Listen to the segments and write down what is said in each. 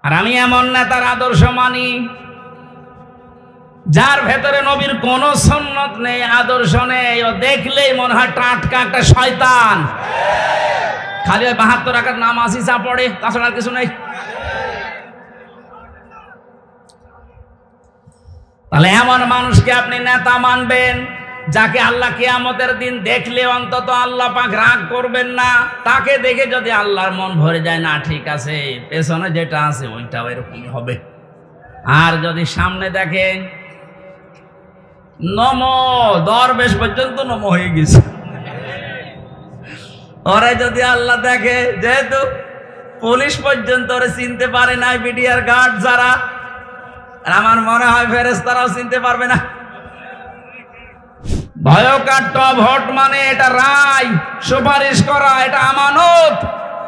আর আমি এমন নেতার আদর্শ মানি যার ভেতরে নবীর কোনো সুন্নত নেই, আদর্শ নেই, ও দেখলেই মনে হয় টাটকা একটা শয়তান। খালি ওই 72 রাকাত নামাজই যা পড়ে, তাছাড়া আর কিছু নেই। তাহলে এমন মানুষকে আপনি নেতা মানবেন যাকে আল্লাহ কিয়ামতের দিন দেখলে অন্তত আল্লাহ পাক রাগ করবেন না। তাকে দেখে যদি আল্লাহর মন ভরে যায়, না ঠিক আছে, পেছনে যেটা আছে ওইটাও এরকমই হবে। আর যদি সামনে দেখেন নমো দরবেশ পর্যন্ত নমো হয়ে গেছে, ওরে যদি আল্লাহ দেখে, যেহেতু পুলিশ পর্যন্ত ওরে চিনতে পারে না, বিডিআর গার্ড যারা, আমার মনে হয় ফেরেশতারাও চিনতে পারবে না। ভয়ঙ্কর ভোট মানে এটা রায় সুপারিশ করা, এটা আমানত।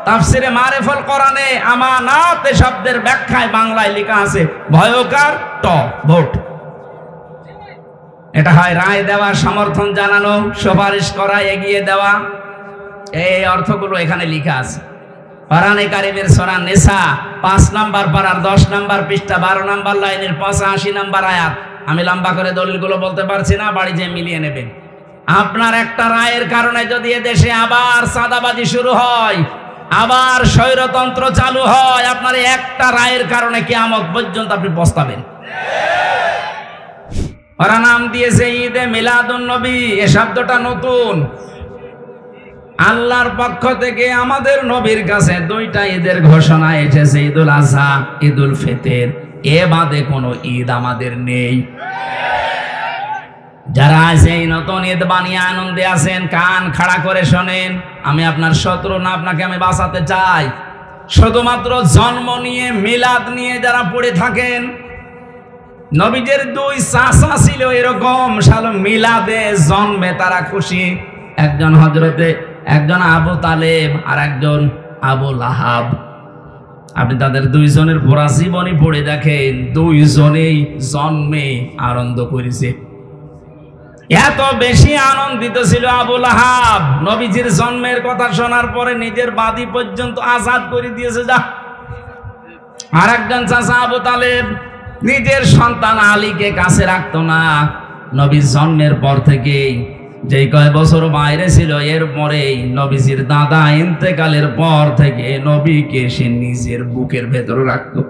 তাফসিরে মারিফুল কোরআনে আমানাত শব্দের ব্যাখ্যায় বাংলায় লেখা আছে ভয়ঙ্কর ভোট। এটা হয় রায় দেওয়া, সমর্থন জানানো, সুপারিশ করা, এগিয়ে দেওয়া, এই অর্থগুলো এখানে লেখা আছে। কোরআনে কারিমের সূরা নিসা 5 নম্বর পারার 10 নম্বর পৃষ্ঠা 12 নম্বর লাইনের 85 নম্বর আয়াত। আমি লম্বা করে দলিলগুলো বলতে পারছি না, বাড়ি যেয়ে মিলিয়ে নেবেন। আপনার একটা রায়ের কারণে যদি এদেশে আবার চাঁদাবাজি শুরু হয়, আবার স্বৈরতন্ত্র চালু হয়, আপনার একটা রায়ের কারণে কিয়ামত পর্যন্ত আপনি পস্তাবেন। ওরা নাম দিয়েছে ঈদে মিলাদুন নবী। এ শব্দটা নতুন। আল্লাহর পক্ষ থেকে আমাদের নবীর কাছে 2টা ঈদের ঘোষণা এসেছে, ঈদুল আজহা, ঈদুল ফিতর। এ বাদে কোনো ঈদ আমাদের নেই। যারা সেই নতুন ঈদ বানিয়ে আনন্দে আছেন, কান খাড়া করে শোনেন। আমি আপনার শত্রু না, আপনাকে আমি বাঁচাতে চাই। শুধুমাত্র জন্ম নিয়ে, মিলাদ নিয়ে যারা পড়ে থাকেন, নবীদের 2 চাচা ছিল এরকম, শালো মিলাদে জন্মে তারা খুশি। একজন হযরতে, একজন আবু তালেব আর একজন আবু লাহাব। আপনি তাদের 2 জনের পুরা জীবনী পড়ে দেখেন, 2 জনেই জন্মে আনন্দ করেছে। এত বেশি আনন্দিত ছিল আবু লাহাব, নবীজির জন্মের কথা শোনার পরে নিজের বাদী পর্যন্ত আজাদ করে দিয়েছে। যা আর একজন চাচা আবু তালেব নিজের সন্তান আলীকে কাছে রাখতো না। নবীর জন্মের পর থেকেই, যেই কয় বছর বাইরে ছিল, এর পরেই নবীজির দাদা ইন্তেকালের পর থেকে নবীকে সে নিজের বুকের ভেতরে রাখতো।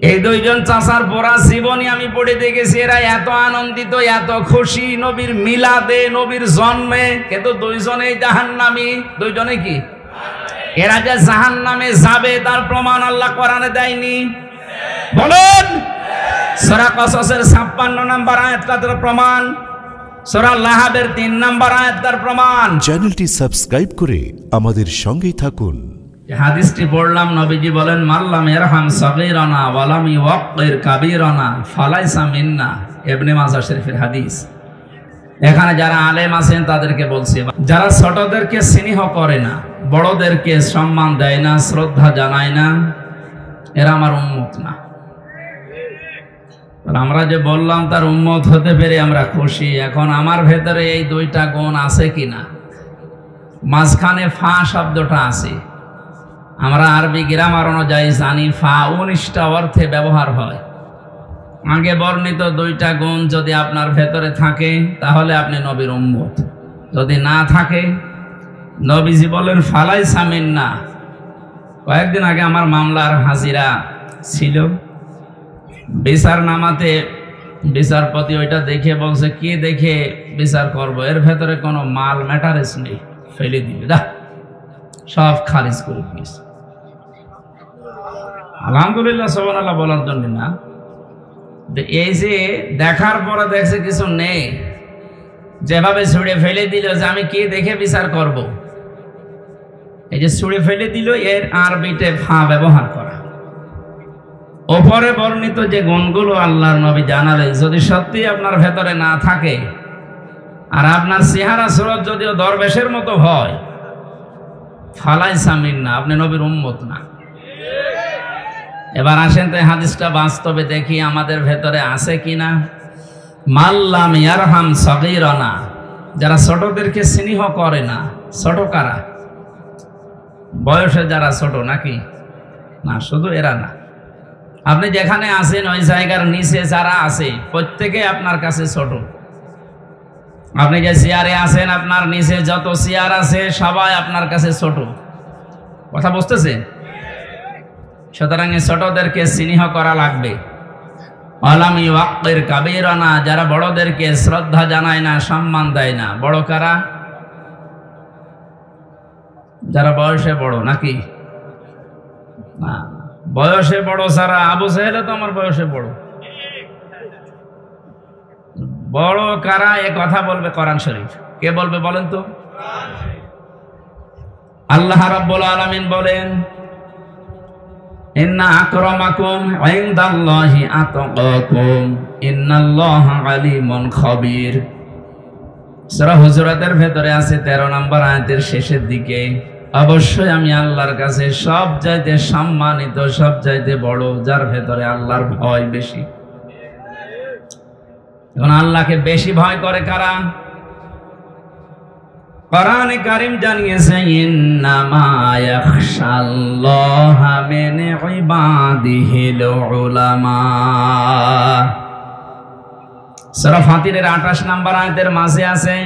এই 2 জন চাচার পড়া জীবনী আমি পড়ে দেখেছি। এরা এত আনন্দিত, এত খুশি নবীর মিলাদে, নবীর জন্মে, কিন্তু 2 জনেই জাহান্নামী। 2 জনে কি? এরা যে জাহান্নামে যাবে তার প্রমাণ আল্লাহ কোরআনে দেয়নি? বলেন। সূরা কসসের 56 নম্বর আয়াতটা তার প্রমাণ, সূরা লাহাবের 3 নম্বর আয়াত তার প্রমাণ। চ্যানেলটি সাবস্ক্রাইব করে আমাদের সঙ্গেই থাকুন। হাদিসটি পড়লাম, নবীজি বলেন, মাল্লাম ইয়ারহাম সাগীরানা ওয়া লাম ইওয়াক্কির কাবীরানা ফালাইসা মিন্না। ইবনে মাজাহ শরীফের হাদিস। এখানে যারা আলেম আছেন তাদেরকে বলছি, যারা ছোটদেরকে স্নেহ করে না, বড়দেরকে সম্মান দেয় না, শ্রদ্ধা জানায় না, এরা আমার উম্মত না। আমরা যে বললাম তার উম্মত হতে পেরে আমরা খুশি। এখন আমার ভেতরে এই 2টা গুণ আছে কিনা? মাঝখানে ফা শব্দটা আছে। আমরা আরবি গ্রামার অনুযায়ী জানি ফা 19টা অর্থে ব্যবহার হয়। আগে বর্ণিত 2টা গুণ যদি আপনার ভেতরে থাকে তাহলে আপনি নবীর উম্মত। যদি না থাকে, নবীজি বলেন ফালাইসা মিন্না। কয়েকদিন আগে আমার মামলার হাজিরা ছিল, বিচার নামাতে বিচারপতি ওইটা দেখে বলছে, কি দেখে বিচার করব? এর ভেতরে কোনো মাল ম্যাটারেস নেই, ফেলে দিবে, দা সব খারিজ করে দিয়েছে। আলহামদুলিল্লাহ, সুবহানাল্লাহ বলার জন্য না, এই যে দেখার পরে দেখছে কিছু নেই, যেভাবে ছুঁড়ে ফেলে দিল যে আমি কি দেখে বিচার করব। এই যে ছুঁড়ে ফেলে দিল, এর আরবিতে ফা ব্যবহার করা। ওপরে বর্ণিত যে গুণগুলো আল্লাহর নবী জানালেন, যদি সত্যি আপনার ভেতরে না থাকে, আর আপনার চেহারা সুরত যদিও দরবেশের মতো হয়, ফালাইসা মিন্না, আপনি নবীর উম্মত না। এবার আসেন তো হাদিসটা বাস্তবে দেখি আমাদের ভেতরে আছে কিনা। মাল্লাম ইয়ারহাম সাগীরানা, যারা ছোটদেরকে স্নেহ করে না। ছোট কারা? বয়সে যারা ছোট নাকি? না, শুধু এরা না, আপনি যেখানে আছেন ওই জায়গার নিচে যারা আছে প্রত্যেকে আপনার কাছে ছোট। আপনি যে চেয়ারে আছেন আপনার নিচে যত চেয়ার আছে সবাই আপনার কাছে ছোট। কথা বুঝতেছেন? সুতরাং ছোটদেরকে স্নেহ করা লাগবে। আলামি ওয়াক্কির কাবীরানা, যারা বড়দেরকে শ্রদ্ধা জানায় না, সম্মান দেয় না। বড় কারা? যারা বয়সে বড়, নাকি না? বয়সে বড় সারা আবু সাহেল তো আমার বয়সে বড়। বড় কারা এ কথা বলবে কোরআন শরীফ। কে বলবে বলেন তো? আল্লাহ রাব্বুল আলামিন বলেন, ইন্না আকরামাকুম ইনদাল্লাহি আতকাকুম ইন্নাল্লাহা আলিমুন খাবীর। সূরা হুজুরাতের ভেতরে আছে 13 নম্বর আয়াতের শেষের দিকে, অবশ্যই আমি আল্লাহর কাছে সবচাইতে সম্মানিত, সবচাইতে বড়, যার ভেতরে আল্লাহর ভয় বেশি। এখন আল্লাহকে বেশি ভয় করে কারা? কোরআনে কারীম জানিয়েছে, ইন্নামা ইয়াখশাল্লাহা মিন ইবাদিহিল উলামা। সূরা ফাতিরের 28 নম্বর আয়াতের মাঝে আছে,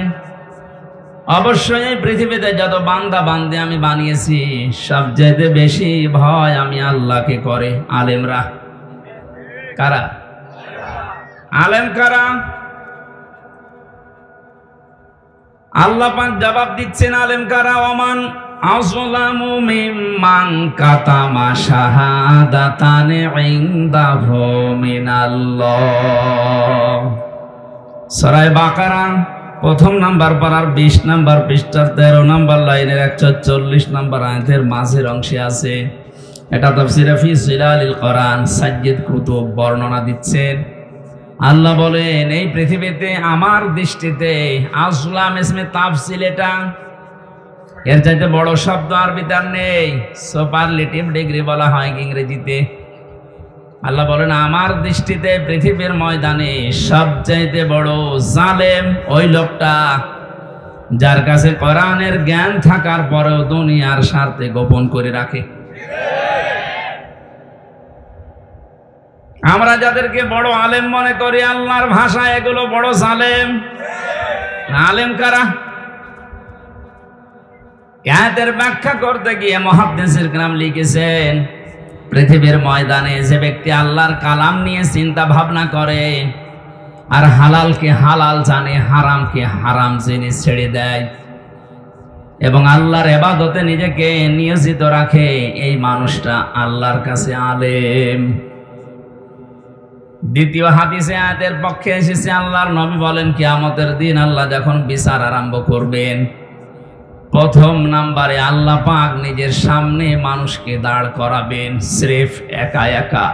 অবশ্যই এই পৃথিবীতে যত বান্দা বান্দী আমি বানিয়েছি সবচেয়ে বেশি ভয় আমি আল্লাহকে করে আলেমরা। কারা? আলেম কারা? আল্লাহ পাক জবাব দিচ্ছেন আলেম কারা। ওমান আযলামু মিম্মান কাতামা শাহাদাতান ইনদাহু মিনাল্লাহ। সূরা বাকারা প্রথম নাম্বার পারার 20 নাম্বার পৃষ্ঠার 13 নাম্বার লাইনের 140 নাম্বার আয়াতের মাঝের অংশে আছে। এটা তাফসীরে ফি জিলালিল কোরআন সাজ্জিদ কুতুব বর্ণনা দিচ্ছেন। আল্লাহ বলেন, এই পৃথিবীতে আমার দৃষ্টিতে, আযলাম ইসমে তাফসীল, এটা এর চাইতে বড় শব্দ আরবিতে আর নেই। সুপারলেটিভ ডিগ্রি বলা হয় ইংরেজিতে। আল্লাহ বলেন, আমার দৃষ্টিতে পৃথিবীর ময়দানে সবচাইতে বড় জালেম ওই লোকটা যার কাছে কোরআনের জ্ঞান থাকার পরেও দুনিয়ার স্বার্থে গোপন করে রাখে। আমরা যাদেরকে বড় আলেম মনে করি, আল্লাহর ভাষায় এগুলো বড় জালেম। আলেম কারা? আয়াতের ব্যাখ্যা করতে গিয়ে মুহাদ্দিসিন কিরাম লিখেছেন, পৃথিবীর ময়দানে যে ব্যক্তি আল্লাহর কালাম নিয়ে চিন্তা ভাবনা করে আর হালালকে হালাল জানে, হারামকে হারাম জেনে ছেড়ে দেয় এবং আল্লাহর ইবাদতে নিজেকে নিয়োজিত রাখে, এই মানুষটা আল্লাহর কাছে আলেম। দ্বিতীয় হাদিসে আয়াতের পক্ষে এসেছে, আল্লাহর নবী বলেন, কিয়ামতের দিন আল্লাহ যখন বিচার আরম্ভ করবেন, প্রথম নাম্বারে আল্লাহ পাক নিজের সামনে মানুষকে দাঁড় করাবেন, স্রেফ একা একা।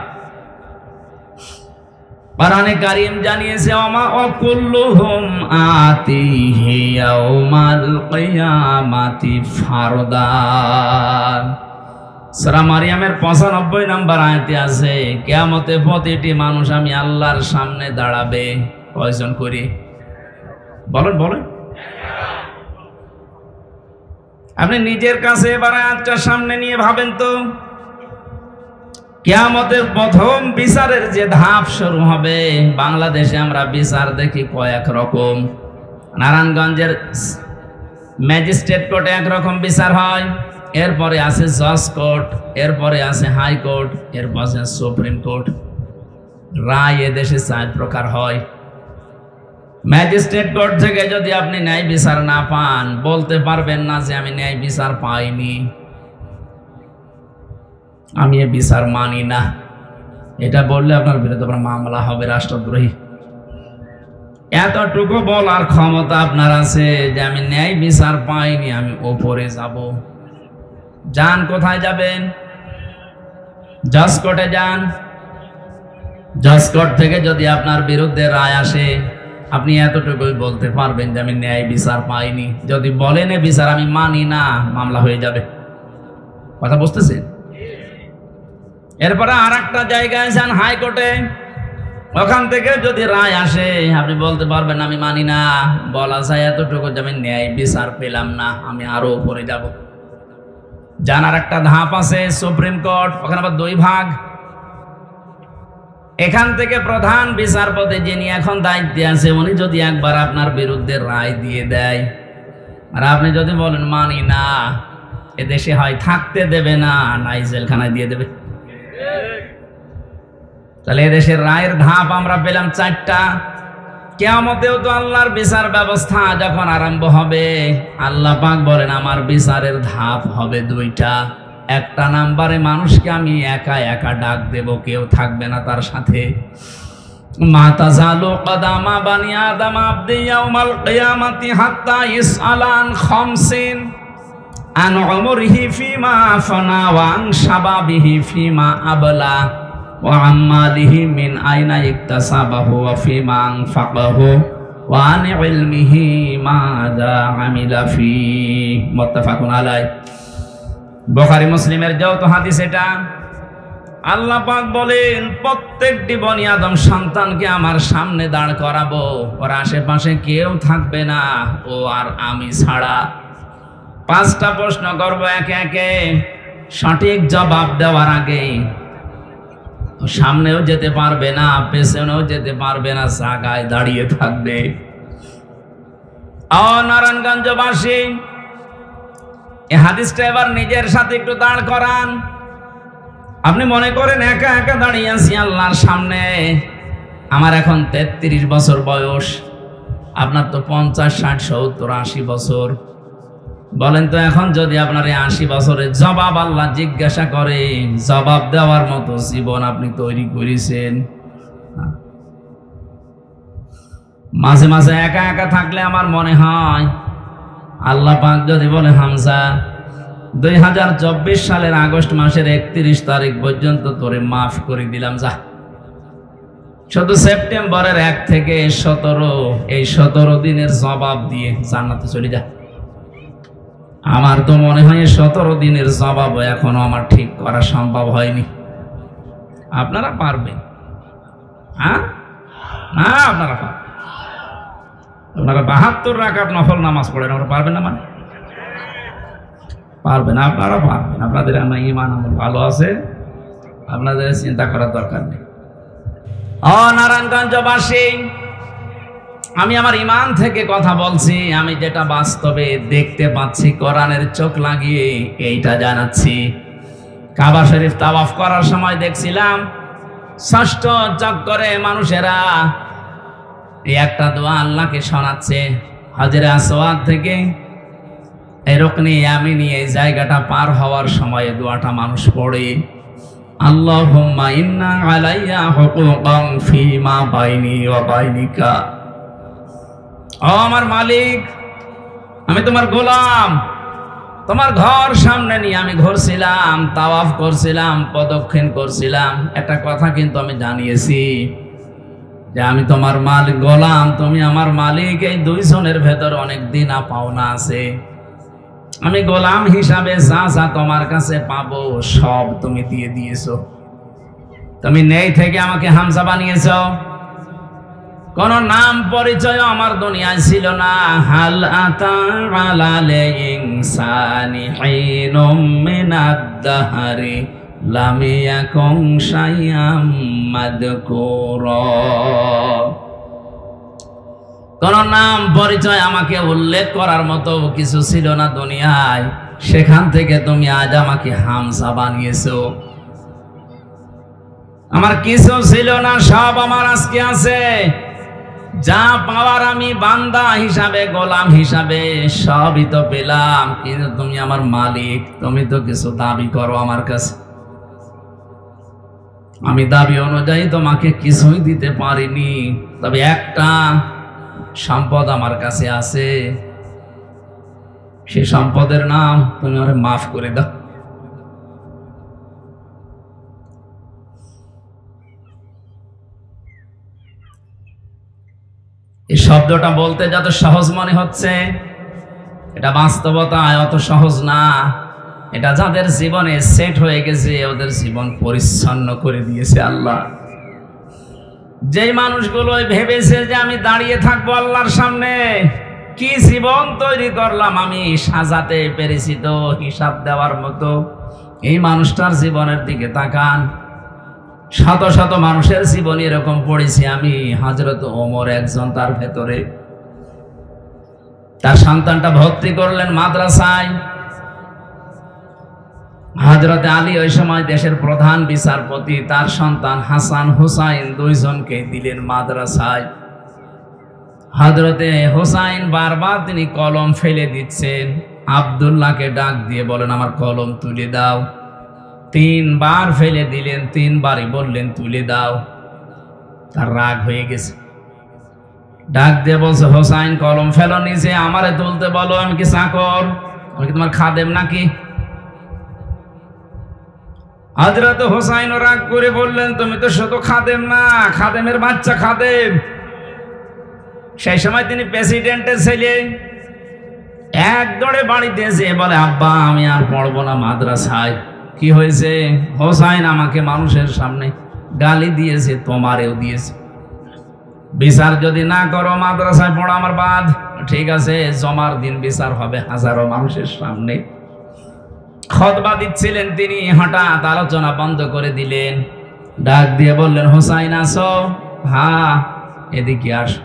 কোরআনে কারীম জানিয়েছে, ওমা কুল্লুহুম আতিহি ইয়াউমাল কিয়ামাতি ফারদা। সূরা মারিয়ামের 95 নম্বর আয়াতে আছে, কিয়ামতে প্রতিটি মানুষ আমি আল্লাহর সামনে দাঁড়াবে। কয়জন করে? বলেন বলেন। আপনি নিজের কাছে এবার আয়াতটা সামনে নিয়ে ভাবেন তো, কিয়ামতের প্রথম বিচারের যে ধাপ শুরু হবে, বাংলাদেশে আমরা বিচার দেখি কয়েক রকম। নারায়ণগঞ্জের ম্যাজিস্ট্রেট কোর্টে একরকম বিচার হয়, এরপরে আছে জজ কোর্ট, এরপরে আছে হাইকোর্ট, এরপর আছে সুপ্রিম কোর্ট। রায় এদেশে 4 প্রকার হয়। ম্যাজিস্ট্রেট কোর্ট থেকে যদি আপনি ন্যায় বিচার না পান, বলতে পারবেন না যে আমি ন্যায় বিচার পাইনি, আমি এ বিচার মানি না। এটা বললে আপনার বিরুদ্ধে মামলা হবে, রাষ্ট্রদ্রোহী। এতটুকু বলার ক্ষমতা আপনার আছে যে আমি ন্যায় বিচার পাইনি, আমি ওপরে যাব। যান, কোথায় যাবেন? জজ কোর্টে যান। জজ কোর্ট থেকে যদি আপনার বিরুদ্ধে রায় আসে, আপনি এতটুকুই বলতে পারবেন যে আমি ন্যায় বিচার পাইনি। যদি বলেন এ বিচার আমি মানি না, মামলা হয়ে যাবে। কথা বুঝতেছেন? এরপরে আর একটা জায়গায় যান, হাইকোর্টে। ওখান থেকে যদি রায় আসে, আপনি বলতে পারবেন আমি মানি না। বলা যায় এতটুকু যে আমি ন্যায় বিচার পেলাম না, আমি আরো উপরে যাব। জানার একটা ধাপ আছে সুপ্রিম কোর্ট, ওখানে আবার 2 ভাগ। এখান থেকে প্রধান বিচারপতি যিনি এখন দায়িত্বে আছে, উনি যদি একবার আপনার বিরুদ্ধে রায় দিয়ে দেয়, আর আপনি যদি বলেন মানি না, এদেশে হয় থাকতে দেবে না, নাই জেলখানায় দিয়ে দেবে। তাহলে এদেশের রায়ের ধাপ আমরা পেলাম 4টা। কিয়ামতেও তো আল্লাহর বিচার ব্যবস্থা যখন আরম্ভ হবে, আল্লাহ পাক বলেন আমার বিচারের ধাপ হবে 2টা। একটা নাম্বারে মানুষকে আমি একা একা ডাক দেব, কেউ থাকবে না তার সাথে। মা তাজালু কদামা বানি আদম আবদি ইয়াউমাল কিয়ামাতি হাত্তা ইসআলান খামসিন আন উমরিহি ফিমা ফানা ওয়া আন শাবাবিহি ফিমা আবলা ওয়া আম্মালিহি মিন আইনা ইকতাসাবাহু ওয়া ফিমা আনফাকাহু ওয়া আন ইলমিহি মাযা আমিলা ফি। মুত্তাফাকুন আলাইহি। বুখারী মুসলিমের যৌথ হাদিস এটা। আল্লাহ পাক বলেন প্রত্যেকটি বনি আদম সন্তানকে আমার সামনে দাঁড় করাবো, ওর আশেপাশে কেউ থাকবে না, ও আর আমি ছাড়া। 5টা প্রশ্ন করব একে একে। সঠিক জবাব দেওয়ার আগে সামনেও যেতে পারবে না, পেছনেও যেতে পারবে না, জায়গায় দাঁড়িয়ে থাকবে। নারায়ণগঞ্জবাসী, এই হাদিসটা এবার নিজের সাথে একটু দাঁড় করান। আপনি মনে করেন একা একা দাঁড়িয়ে আছি আল্লাহর সামনে। আমার এখন 33 বছর বয়স, আপনার তো 50, 60, 70, 80 বছর। বলেন তো এখন যদি আপনার এই 80 বছরের জবাব আল্লাহ জিজ্ঞাসা করে, জবাব দেওয়ার মতো জীবন আপনি তৈরি করেছেন? মাঝে মাঝে একা একা থাকলে আমার মনে হয় আল্লাহ পাক যদি বলে হামজা 2024 সালের আগস্ট মাসের 31 তারিখ পর্যন্ত তোরে মাফ করে দিলাম, যা শুধু সেপ্টেম্বরের 1 থেকে 17, এই 17 দিনের জবাব দিয়ে জান্নাতে চলে যা। আমার তো মনে হয় 17 দিনের জবাব এখনো আমার ঠিক করা সম্ভব হয়নি। আপনারা পারবেন? হ্যাঁ, না আপনারা পারবেন। আপনারা 72 রাকাত নফল নামাজ পড়েন, আপনারা পারবেন না? মানে পারবেন, আপনারা পারবেন। আপনাদের আমার ঈমান আমল ভালো আছে, আপনাদের চিন্তা করার দরকার নেই। নারায়ণগঞ্জবাসী, আমি আমার ঈমান থেকে কথা বলছি। আমি যেটা বাস্তবে দেখতে পাচ্ছি, কোরআনের চোখ লাগিয়ে এইটা জানাচ্ছি। কাবা শরীফ তাওয়াফ করার সময় দেখছিলাম 6ষ্ঠ চক্করে মানুষেরা একটা দোয়া আল্লাহকে শোনাচ্ছে। হাজরে আসওয়াদ থেকে এই রুকনে ইয়ামিনী এই জায়গাটা পার হওয়ার সময় দোয়াটা মানুষ পড়ে, আল্লাহুম্মা ইন্না আলাইয়া হুকুকান ফীমা বাইনি ওয়া বাইনিকা। ও আমার মালিক, আমি তোমার গোলাম, তোমার ঘর সামনে নিয়ে আমি ঘুরছিলাম, তাওয়াফ করছিলাম, প্রদক্ষিণ করছিলাম। একটা কথা কিন্তু আমি জানিয়েছি যে আমি তোমার মালিক, গোলাম, তুমি আমার মালিক। এই 2 জনের ভেতর অনেক দিন পাওনা আছে। আমি গোলাম হিসাবে যা যা তোমার কাছে পাবো সব তুমি দিয়ে দিয়েছো। তুমি নেই থেকে আমাকে হামজা বানিয়েছো। কোন নাম পরিচয় আমার দুনিয়ায় ছিল না। হাল আতা আলাল ইনসানি হিনুম মিনাদ দাহরি লাম ইয়াকুন শাইআম মাযকুরা। কোন নাম পরিচয় আমাকে উল্লেখ করার মতো কিছু ছিল না দুনিয়ায়, সেখান থেকে তুমি আজ আমাকে হামজা বানিয়েছো। আমার কিছু ছিল না, সব আমার আজকে আছে। যা পাওয়ার আমি বান্দা হিসাবে, গোলাম হিসাবে সবই তো পেলাম, কিন্তু তুমি আমার মালিক, তুমি তো কিছু দাবি করো আমার কাছে। আমি দাবি অনুযায়ী তোমাকে কিছুই দিতে পারিনি, তবে একটা সম্পদ আমার কাছে আছে, সেই সম্পদের নাম তুমি আমারে মাফ করে দাও। এই শব্দটা বলতে যত সহজ মনে হচ্ছে, এটা বাস্তবতায় অত সহজ না। এটা যাদের জীবনে সেট হয়ে গেছে, ওদের জীবন পরিচ্ছন্ন করে দিয়েছে আল্লাহ। যেই মানুষগুলো ভেবেছে যে আমি দাঁড়িয়ে থাকবো আল্লাহর সামনে, কি জীবন তৈরি করলাম আমি, সাজাতে পেরেছি তো হিসাব দেওয়ার মতো। এই মানুষটার জীবনের দিকে তাকান, শত শত মানুষের জীবন এরকম পড়েছি আমি। হযরত ওমর একজন তার ভেতরে। তার সন্তানটা ভর্তি করলেন মাদ্রাসায়। হযরত আলী ওই সময় দেশের প্রধান বিচারপতি, তার সন্তান হাসান হুসাইন দুইজনকে দিলেন মাদ্রাসায়। হযরতে হুসাইন বারবার তিনি কলম ফেলে দিচ্ছেন, আব্দুল্লাহকে ডাক দিয়ে বলেন আমার কলম তুলে দাও। 3 বার ফেলে দিলেন, 3 বারই বললেন তুলে দাও। তার রাগ হয়ে গেছে, ডাক দিয়ে বলছে হুসাইন কলম ফেলো নিচে, আমারে তুলতে বলো, আমি কি চাকর? আমি কি তোমার খাদেম নাকি? হযরত হুসাইন রাগ করে বললেন তুমি তো শুধু খাদেম না, খাদেমের বাচ্চা খাদেম। সেই সময় তিনি প্রেসিডেন্টের ছেলে। এক দৌড়ে বাড়িতে এসে বলে আব্বা আমি আর পড়বো না মাদ্রাসায়। কি হয়েছে? হুসাইন আমাকে মানুষের সামনে গালি দিয়েছে, তোমারেও দিয়েছে। বিচার যদি না করো মাদ্রাসায় পড়া আমার বাদ। ঠিক আছে, জমার দিন বিচার হবে হাজারো মানুষের সামনে। খুতবা দিচ্ছিলেন তিনি, হঠাৎ আলোচনা বন্ধ করে দিলেন, ডাক দিয়ে বললেন হুসাইন আসো। হ্যাঁ এদিকে আসো।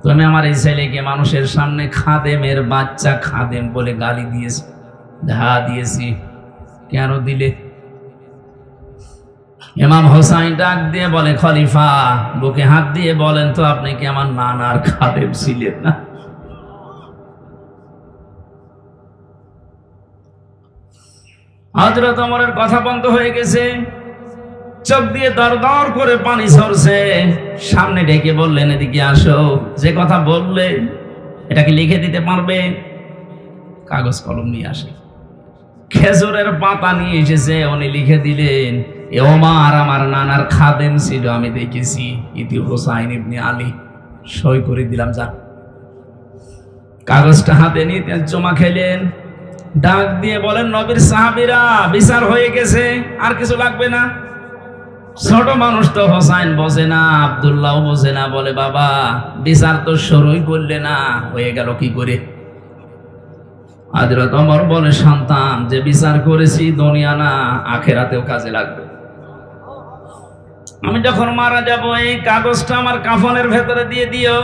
তুমি আমার এই ছেলেকে মানুষের সামনে খাদেমের বাচ্চা খাদেম বলে গালি দিয়েছে। হ্যাঁ দিয়েছি। কেন দিলে? ইমাম হুসাইন ডাক দিয়ে বলে খলিফা বুকে হাত দিয়ে বলেন তো আপনি কি আমার নানার খাদেম ছিলেন না? হযরত ওমরের কথা বন্ধ হয়ে গেছে, চোখ দিয়ে দরদর করে পানি ঝরছে। সামনে ডেকে বললেন এদিকে আসো, যে কথা বললে এটাকে লিখে দিতে পারবে? কাগজ কলম নিয়ে আসে, খেজুরের পাতা নিয়ে এসেছে, উনি লিখে দিলেন ওমর আমার নানার খাদেম ছিল, আমি দেখেছি, ইতি হুসাইন ইবনে আলী। সই করে দিলাম, যা। কাগজটা হাতে নিয়ে জমা খেলেন, ডাক দিয়ে বলেন নবীর সাহাবীরা বিচার হয়ে গেছে, আর কিছু লাগবে না। ছোট মানুষ তো হুসাইন বোঝে না, আব্দুল্লাহ বোঝে না, বলে বাবা বিচার তো শুরুই করলে না, হয়ে গেল কি করে? হযরত ওমর বলে সন্তান যে বিচার করেছি দুনিয়া না আখিরাতেও কাজে লাগবে। আমি যখন মারা যাব এই কাগজটা আমার কাফনের ভেতরে দিয়ে দিও।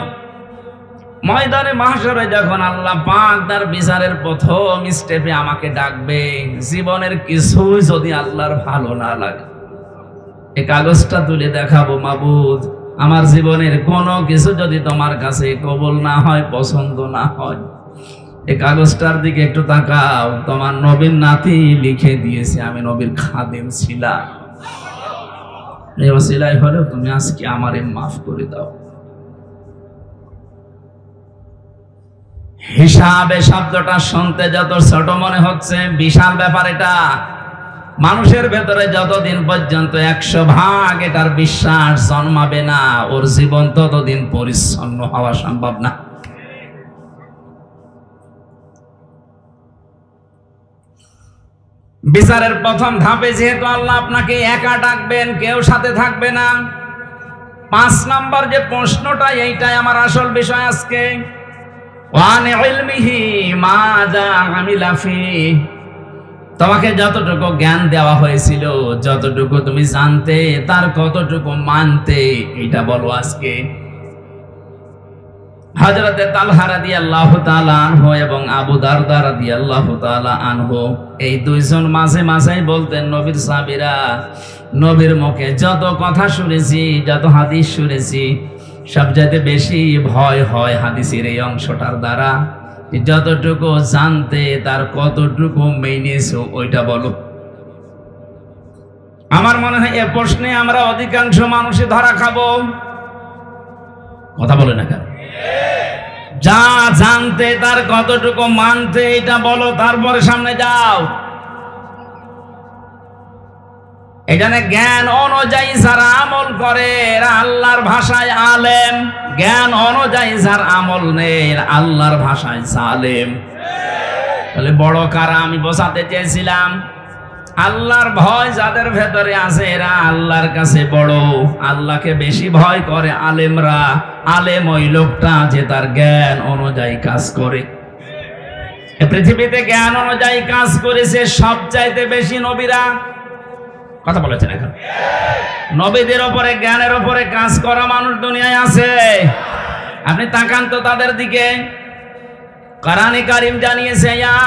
ময়দানে মাহশরে যখন আল্লাহ পাক তার বিচারের প্রথম স্টেপে আমাকে ডাকবে, জীবনের কিছুই যদি আল্লাহর ভালো না লাগে, এই কাগজটা তুলে দেখাবো মাবুদ আমার জীবনের কোনো কিছু যদি তোমার কাছে কবুল না হয়, পছন্দ না হয়, এই কাগজটার দিকে একটু তাকাও, তোমার নবীর নাতি লিখে দিয়েছে আমি নবীর খাদেম ছিলাম। এই ওসিলাই হলেও তুমি আজকে আমারে মাফ করে দাও। হিসাবে শব্দটা শুনতে যত ছোট মনে হচ্ছে, বিশাল ব্যাপার এটা। মানুষের ভেতরে যতদিন পর্যন্ত 100% এটার বিশ্বাস জন্মাবে না, ওর জীবন ততদিন পরিচ্ছন্ন হওয়া সম্ভব না। বিচারের প্রথম ধাপে যেহেতু আল্লাহ আপনাকে একা ডাকবেন, কেউ সাথে থাকবে না। 5 নম্বর যে প্রশ্নটা, এইটাই আমার আসল বিষয় আজকে। ওয়ান ইলমিহি মাযা আমিলা ফি, তোমাকে যতটুকু জ্ঞান দেওয়া হয়েছিল, যতটুকু তুমি জানতে, তার কতটুকু মানতে, এটা বলো আজকে। হযরতে তালহা রাদিয়াল্লাহু তাআলা আনহু এবং আবু দারদা রাদিয়াল্লাহু তাআলা আনহু, এই দুইজন মাঝে মাঝেই বলতেন নবীর সাহাবীরা, নবীর মুখে যত কথা শুনেছি, যত হাদিস শুনেছি, সবচাইতে বেশি ভয় হয় হাদিসের এই অংশটার দ্বারা। যতটুকু জানতে তার কতটুকু মেনেছো, ওইটা বলো। আমার মনে হয় এ প্রশ্নে আমরা অধিকাংশ মানুষই ধরা খাবো। কথা বলে না কেন? যা জানতে তার কতটুকু মানতে, এটা বলো, তারপরে সামনে যাও। এখানে জ্ঞান অনুযায়ী যারা আমল করে এরা আল্লাহর ভাষায় আলেম, জ্ঞান অনুযায়ী যার আমল নেই আল্লাহর ভাষায় জালেম। তাহলে বড় কারা আমি বোঝাতে চেয়েছিলাম, আল্লাহর ভয় যাদের ভেতরে আছে এরা আল্লাহর কাছে বড়। আল্লাহকে বেশি ভয় করে আলেমরা। আলেম ওই লোকটা যে তার জ্ঞান অনুযায়ী কাজ করে। পৃথিবীতে জ্ঞান অনুযায়ী কাজ করেছে সবচাইতে বেশি নবীরা। কথা বলেছেন এখন? নবীদের উপরে, জ্ঞানের উপরে কাজ করা মানুষ দুনিয়ায় আছে? আপনি তাকান তো তাদের দিকে। কোরআনে কারীম জানিয়েছে, ইয়া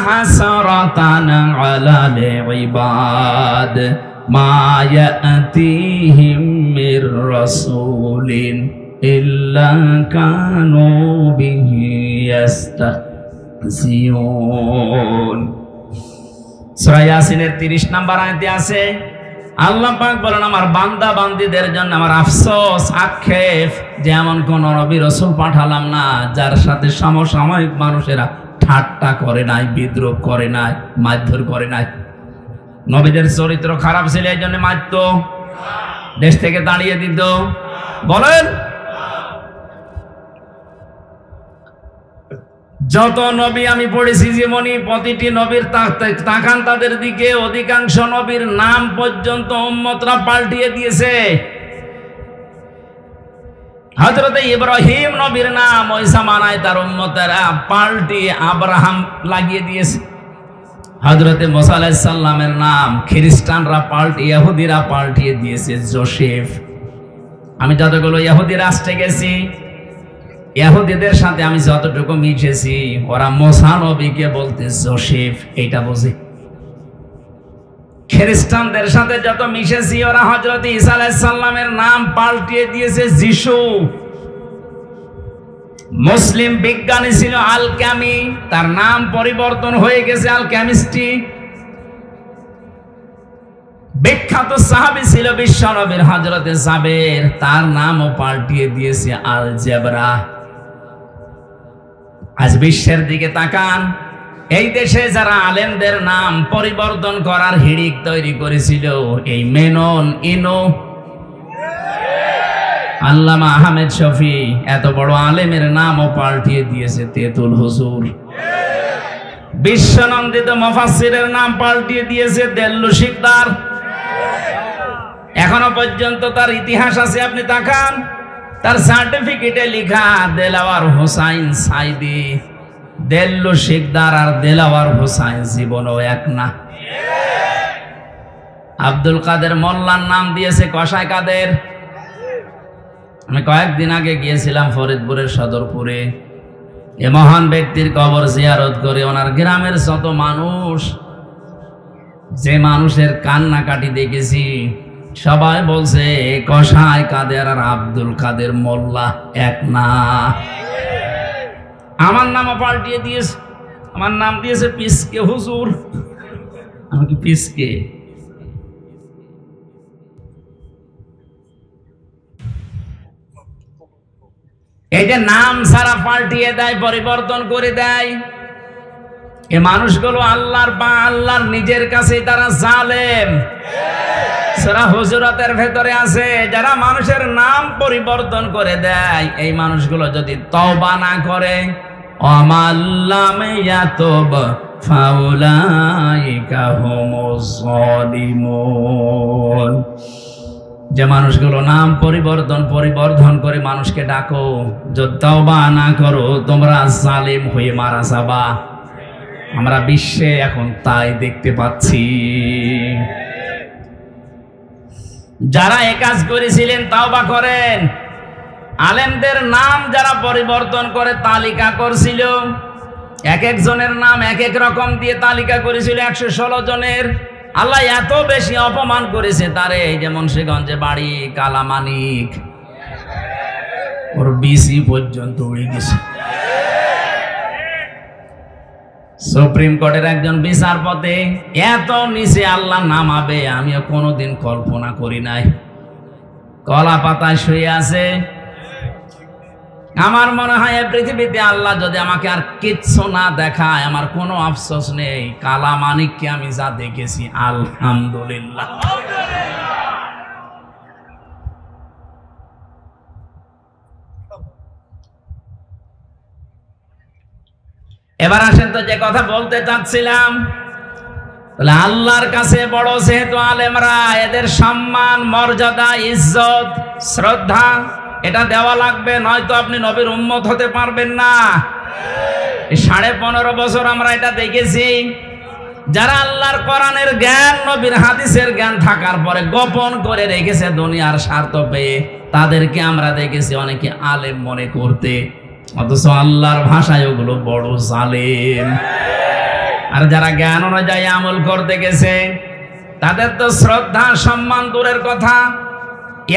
হাসরাতান আলাল ইবাদ মা ইয়াতিহিম মির রাসূলিন ইল্লা কানু বিহি ইস্তাহজিউন। সূরা ইয়াসিনের 30 নম্বর আয়াতে আছে, আল্লাহ পাক বলেন, আমার বান্দা বান্দীদের জন্য আমার আফসোস, আক্ষেপ যে এমন কোন নবী রাসূল পাঠালাম না যার সাথে সমসাময়িক মানুষেরা ঠাট্টা করে নাই, বিদ্রোহ করে নাই, মারধর করে নাই। নবীদের চরিত্র খারাপ ছিল, এই জন্য মারতো, দেশ থেকে তাড়িয়ে দিত। বলেন, যত নবী আমি পড়েছি জীবনী, প্রতিটি নবীর তাকান তাদের দিকে, অধিকাংশ নবীর নাম পর্যন্ত উম্মতরা পাল্টিয়ে দিয়েছে। হযরত ইব্রাহিম নবীর নাম ওই জামানায় তার উম্মতেরা পাল্টিয়ে আব্রাহাম লাগিয়ে দিয়েছে। হযরত মুসা আলাইহিস সালামের নাম খ্রিস্টানরা ইহুদিরা পাল্টিয়ে দিয়েছে জোসেফ। আমি যতগুলো ইহুদি রাষ্ট্রে গেছি, ইহুদিদের সাথে আমি যতটুকু মিশেছি, ওরা মুসা নবীকে বলতে জোসেফ, এইটা বোঝে। খ্রিস্টানদের সাথে যত মিশেছি, ওরা হযরত ঈসা আলাইহিস সালামের নাম পাল্টিয়ে দিয়েছে যিশু। মুসলিম বিজ্ঞানী ছিল আল-কামি, তার নাম পরিবর্তন হয়ে গেছে আল-কেমিস্ট্রি। বিখ্যাত সাহাবী ছিল বিশ্বনবীর হযরত জাবের, তার নামও পাল্টিয়ে দিয়েছে আল-জেবরা। আজ বিশ্বের দিকে তাকান, এই দেশে যারা আলেমদের নাম পরিবর্তন করার হিড়িক তৈরি করেছিল, এই মেনন, ইনো, আল্লামা আহমেদ শফি, এত বড় আলেমের নামও পাল্টিয়ে দিয়েছে তেতুল হুজুর। বিশ্বনন্দিত মুফাসসিরের নাম পাল্টিয়ে দিয়েছে দেল্লু শিকদার। এখনো পর্যন্ত তার ইতিহাস আছে, আপনি তাকান, তার সার্টিফিকেটে লেখা দেলাওয়ার হোসাইন সাইদি। দেল্লু শিকদার আর দেলাওয়ার হোসাইন জীবনও এক না। আব্দুল কাদের মোল্লার নাম দিয়েছে কসাই কাদের। আমি কয়েকদিন আগে গিয়েছিলাম ফরিদপুরের সদরপুরে। এ মহান ব্যক্তির কবর জিয়ারত করে ওনার গ্রামের যত মানুষ, যে মানুষের কান্নাকাটি দেখেছি, সবাই বলছে কসাই কাদের আর আব্দুল কাদের মোল্লা এক না। আমার নামও পাল্টিয়ে দিয়েছে, আমার নাম দিয়েছে পিসকে হুজুর। আমি কি পিসকে? এই যে নাম সারা পাল্টিয়ে দেয়, পরিবর্তন করে দেয়, এ মানুষগুলো আল্লাহর বা আল্লাহর নিজের কাছে তারা জালেম। সূরা হুজুরাতের ভেতরে আছে, যারা মানুষের নাম পরিবর্তন করে দেয়, এই মানুষগুলো যদি তওবা না করে, আমাল্লাম ইয়াতুব ফাউলাইকা হুমুজ জালিমুন। যে মানুষগুলো নাম পরিবর্তন করে মানুষকে ডাকো, যদি তওবা না করো তোমরা জালিম হয়ে মারা যাবা। আমরা বিশ্বে এখন তাই দেখতে পাচ্ছি। যারা এ কাজ করেছিলেন তওবা করেন। আলেমদের নাম যারা পরিবর্তন করে তালিকা করছিল, এক একজনের নাম এক এক রকম দিয়ে তালিকা করেছিল 116 জনের। আল্লাহ এত বেশি অপমান করেছে তারে, যেমন মুন্সিগঞ্জে বাড়ি, কালামানিক, ওর বিসি পর্যন্ত উড়ে গেছে। সুপ্রিম কোর্টের একজন বিচারপতি এত নিচে আল্লাহ নামাবে আমিও কোনোদিন কল্পনা করি নাই। কলা পাতায় শুয়ে আছে। আমার মনে হয় এই পৃথিবীতে আল্লাহ যদি আমাকে আর কিচ্ছু না দেখায়, আমার কোনো আফসোস নেই। কালা মানিককে আমি যা দেখেছি, আলহামদুলিল্লাহ। এবার আসেন তো যে কথা বলতে চাচ্ছিলাম, তাহলে আল্লাহর কাছে বড় যেহেতু আলেমরা, এদের সম্মান, মর্যাদা, ইজ্জত, শ্রদ্ধা এটা দেওয়া লাগবে, নয়তো আপনি নবীর উম্মত হতে পারবেন না। 15.5 বছর আমরা এটা দেখেছি। যারা আল্লাহর কোরআনের জ্ঞান, নবীর হাদিসের জ্ঞান থাকার পরে গোপন করে রেখেছে দুনিয়ার স্বার্থ পেয়ে, তাদেরকে আমরা দেখেছি অনেকে আলেম মনে করতে, অথচ আল্লাহর ভাষায় ওগুলো বড় জালেম। আর যারা জ্ঞান অনুযায়ী আমল করতে গেছে, তাদের তো শ্রদ্ধা সম্মান দূরের কথা,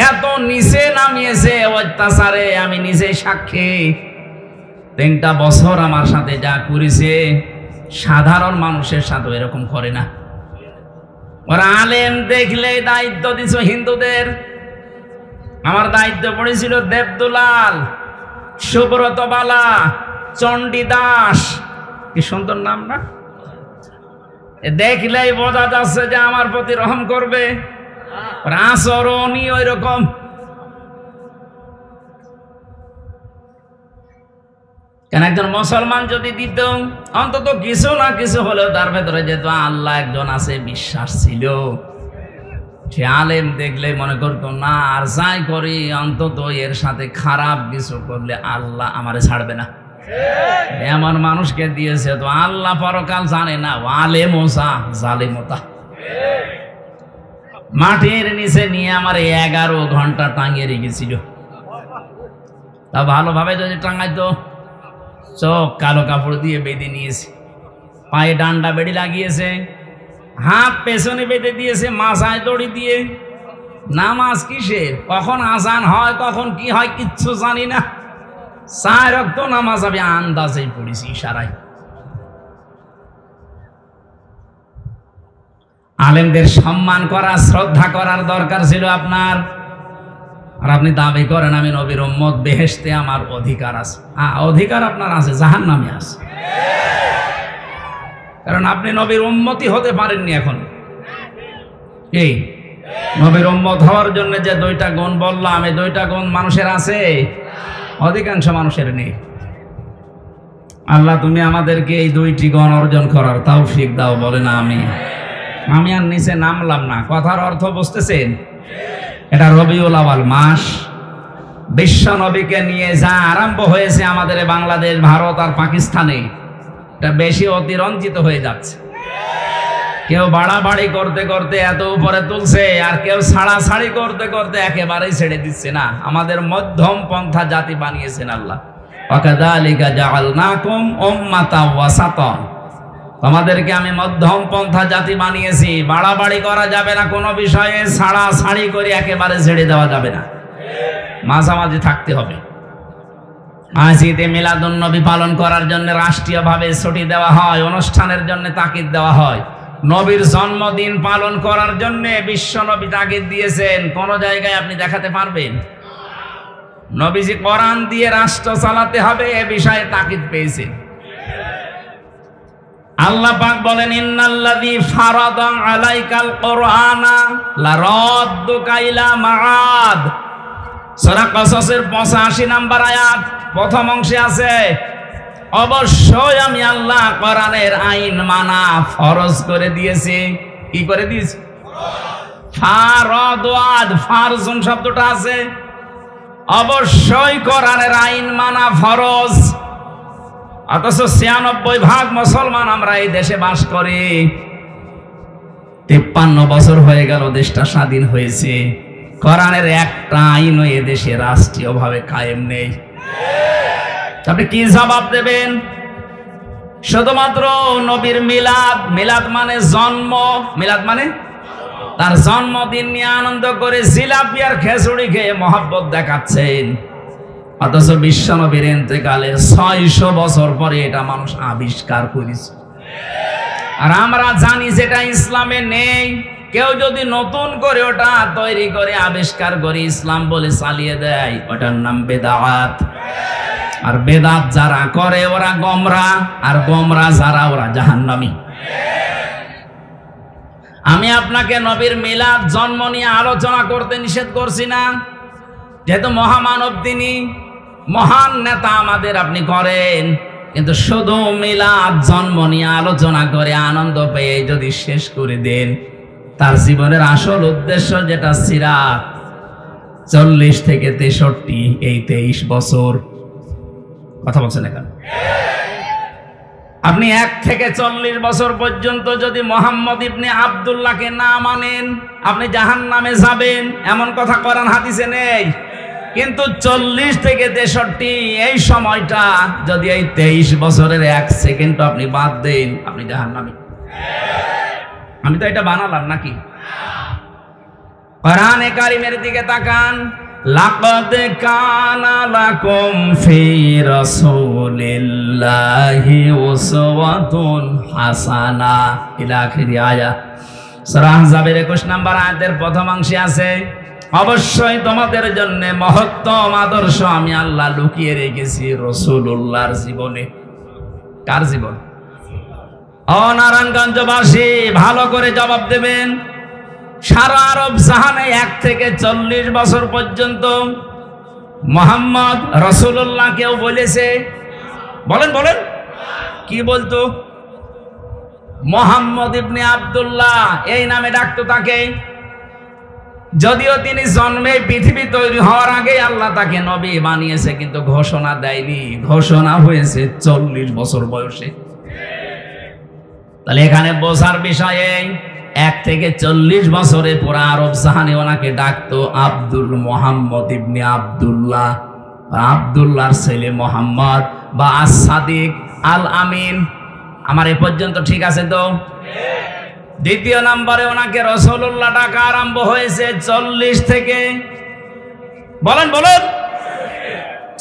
এত নিচে নামিয়েছে অত্যাচারে। আমি নিজে সাক্ষী, 3টা বছর আমার সাথে যা করেছে, সাধারণ মানুষের সাথে এরকম করে না। ওরা আলেম দেখলে দায়িত্ব দিছ হিন্দুদের। আমার দায়িত্ব পড়েছিল দেবদুলাল, সুব্রত বালা, চণ্ডী দাস, কি সুন্দর নাম না? দেখলেই বোঝা যাচ্ছে যে আমার প্রতি রহম করবে। আচরণই ওই রকম। কেন একজন মুসলমান যদি দিত অন্তত কিছু না কিছু হলেও তার ভেতরে যেহেতু আল্লাহ একজন আছে বিশ্বাস ছিল, সে আলেম দেখলে মনে করতো না, আর যাই করি অন্তত এর সাথে খারাপ কিছু করলে আল্লাহ আমারে ছাড়বে না। এমন মানুষকে দিয়েছে তো আল্লাহ পরকাল জানে না, আলেমোসা জালেমতা। মাটির নিচে নিয়ে আমার 11 ঘন্টা টাঙিয়ে রেখেছিল। তা ভালোভাবে যদি টাঙাইতো, চোখ কালো কাপড় দিয়ে বেঁধে নিয়েছে, পায়ে ডান্ডা বেড়ি লাগিয়েছে, হাত পেছনে বেঁধে দিয়েছে, মাথায় দড়ি দিয়ে। নামাজ কিসের, কখন আজান হয়, কখন কি হয় কিচ্ছু জানি না। 4 ওয়াক্ত নামাজ আমি আন্দাজেই পড়েছি, ইশারায়। আলেমদের সম্মান করা, শ্রদ্ধা করার দরকার ছিল আপনার। আর আপনি দাবি করেন আমি নবীর উম্মত, বেহেশতে আমার অধিকার আছে। অধিকার আপনার আছে, জাহান্নামে আছে। কারণ আপনি নবীর উম্মতি হতে পারেননি এখন। এই নবীর উম্মত হওয়ার জন্য যে 2টা গুণ বললাম, এই 2টা গুণ মানুষের আছে, অধিকাংশ মানুষের নেই। আল্লাহ তুমি আমাদেরকে এই 2টি গুণ অর্জন করার তৌফিক দাও, বলে না আমি আর নিচে নামলাম না। কথার অর্থ বুঝতেছেন? এটা রবিউল আউয়াল মাস, বিশ্ব নবীকে নিয়ে যা আরম্ভ হয়েছে আমাদের বাংলাদেশ, ভারত আর পাকিস্তানে, এটা বেশি অতিরঞ্জিত হয়ে যাচ্ছে। কেউ বাড়াবাড়ি করতে করতে এত উপরে তুলছে, আর কেউ ছাড়াছাড়ি করতে করতে একেবারেই ছেড়ে দিচ্ছে না। আমাদের মধ্যম পন্থা জাতি বানিয়েছেন আল্লাহ। ওয়াকাযালিকা জাআলনাকুম উম্মাতাও ওয়াসাতান, তোমাদেরকে আমি মধ্যম পন্থা জাতি বানিয়েছি। বাড়াবাড়ি করা যাবে না কোনো বিষয়ে, ছাড়াছাড়ি করে একেবারে ছেড়ে দেওয়া যাবে না, মাঝামাঝি থাকতে হবে। আজ ঈদে মিলাদুন্নবী পালন করার জন্য রাষ্ট্রীয়ভাবে ছুটি দেওয়া হয়, অনুষ্ঠানের জন্য তাকিদ দেওয়া হয়। নবীর জন্মদিন পালন করার জন্য বিশ্ব নবী তাকিদ দিয়েছেন, কোন জায়গায় আপনি দেখাতে পারবেন? নবীজি কোরআন দিয়ে রাষ্ট্র চালাতে হবে এ বিষয়ে তাকিদ পেয়েছেন। আল্লাহ পাক বলেন ইন্নাল্লাযী ফারাদা আলাইকাল কুরআনা লারাদ্দুকা ইলা মাআদ। সূরা কসসের 85 নম্বর আয়াত প্রথম অংশে আছে, অবশ্যই আমি আল্লাহ কোরআনের আইন মানা ফরজ করে দিয়েছি। কি করে দিয়েছি? ফারাদাদ, ফারজুন শব্দটা আছে। অবশ্যই কোরআনের আইন মানা ফরজ। অথচ 96% মুসলমান আমরা এই দেশে বাস করি। 53 বছর হয়ে গেল দেশটা স্বাধীন হয়েছে, কোরআনের একটা আইনও এ দেশে রাষ্ট্রীয়ভাবে কায়েম নেই। আপনি কি জবাব দেবেন? শুধুমাত্র নবীর মিলাদ, মিলাদ মানে জন্ম, মিলাদ মানে তার জন্মদিন নিয়ে আনন্দ করে জিলাপি আর খেজুরি খেয়ে মহব্বত দেখাচ্ছেন। অথচ বিশ্ব নবীর ইন্তেকালে 600 বছর পরে এটা মানুষ আবিষ্কার করেছে। আর আমরা জানি যেটা ইসলামে নেই। কেউ যদি নতুন করে ওটা তৈরি করে আবিষ্কার করে ইসলাম বলে চালিয়ে দেয়, ওটার নাম বেদাত। আর বেদাত যারা করে ওরা গোমরা, আর গোমরা যারা ওরা জাহান্নামী। আমি আপনাকে নবীর মিলাদ, জন্ম নিয়ে আলোচনা করতে নিষেধ করছি না, যেহেতু মহামানব তিনি, মহান নেতা আমাদের, আপনি করেন। কিন্তু শুধু মিলাদ জন্ম নিয়ে আলোচনা করে আনন্দ পেয়ে যদি শেষ করে দেন, তার জীবনের আসল উদ্দেশ্য যেটা সিরাত 40 থেকে 63 এই 23 বছর। কথা বলছেন এখানে আপনি 1 থেকে 40 বছর পর্যন্ত যদি মোহাম্মদ ইবনে আব্দুল্লাহকে না মানেন আপনি জাহান্নামে যাবেন, এমন কথা কোরআন হাদিসে নেই। কিন্তু 40 থেকে 63 এই সময়টা যদি এই 23 বছরের 1 সেকেন্ড আপনি বাদ দেন, আপনি জাহান্নামী। আমি তো এটা বানালাম নাকি? কোরআনে কারিমের দিকে তাকান, লাকাদ কানা লাকুম ফি রাসূলিল্লাহি উসওয়াতুন হাসানা ইলা আখির আয়াত। সূরা আহজাবের 21 নম্বর আয়াতের প্রথম অংশে আছে, অবশ্যই তোমাদের জন্য মহত্তম আদর্শ আমি আল্লাহ লুকিয়ে রেখেছি রাসূলুল্লাহর জীবনে। কার জীবন? ও নারায়ণগঞ্জবাসী, ভালো করে জবাব দেবেন। সারা আরব জাহানে 1 থেকে 40 বছর পর্যন্ত মোহাম্মদ রাসূলুল্লাহ কেউ বলেছে? বলেন বলেন, কি বলতো? মোহাম্মদ ইবনে আব্দুল্লাহ এই নামে ডাকতো তাকে। যদিও তিনি জন্মে পৃথিবী তৈরি হওয়ার আগে আল্লাহ তাকে নবী বানিয়েছে, কিন্তু ঘোষণা দেয়নি, ঘোষণা হয়েছে 40 বছর বয়সে। তাহলে এখানে বোঝার বিষয়ে 1 থেকে 40 বছরে পুরা আরব জাহানে ওনাকে ডাকতো আব্দুল মোহাম্মদ ইবনে আব্দুল্লাহ, আব্দুল্লাহর ছেলে মোহাম্মদ বা আস-সাদিক আল আমিন। আমার এ পর্যন্ত ঠিক আছে তো? দ্বিতীয় নম্বরে ওনাকে রাসূলুল্লাহ ডাকা আরম্ভ হয়েছে 40 থেকে, বলেন বলেন,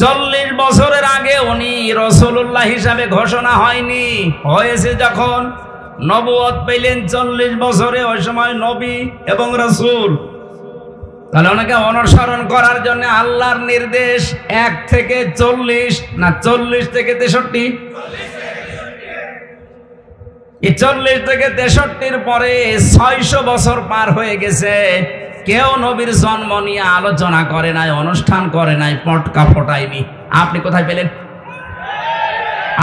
40 বছরের আগে উনি রাসূলুল্লাহ হিসাবে ঘোষণা হয়নি। হয়েছে যখন নবুয়ত পেলেন 40 বছরে, ওই সময় নবী এবং রাসূল। তাহলে ওনাকে অনুসরণ করার জন্য আল্লাহর নির্দেশ 1 থেকে 40 না 40 থেকে 63। এই 40 থেকে 63-র পরে 600 বছর পার হয়ে গেছে, কেউ নবীর জন্ম নিয়ে আলোচনা করে নাই, অনুষ্ঠান করে নাই, পটকা ফোটায়নি। আপনি কোথায় পেলেন?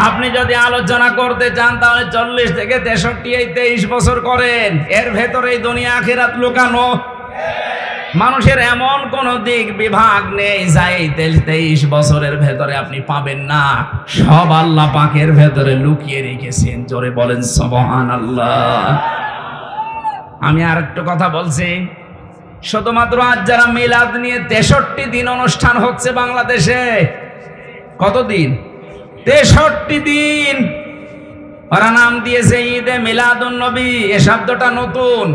আপনি যদি আলোচনা করতে চান তাহলে 40 থেকে 63 এই 23 বছর করেন। এর ভেতরে দুনিয়া আখিরাত লুকানো। মানুষের এমন কোন দিক বিভাগ নেই যা এই 23 বছরের ভেতরে আপনি পাবেন না। সব আল্লাহ পাকের ভেতরে লুকিয়ে রেখেছেন। জোরে বলেন সুবহানাল্লাহ। আমি আর একটু কথা বলছি, শুধুমাত্র আজ যারা মিলাদ নিয়ে 63 দিন অনুষ্ঠান হচ্ছে বাংলাদেশে। কতদিন? 63 দিন। ওরা নাম দিয়েছে ঈদে মিলাদুন নবী। এ শব্দটা নতুন।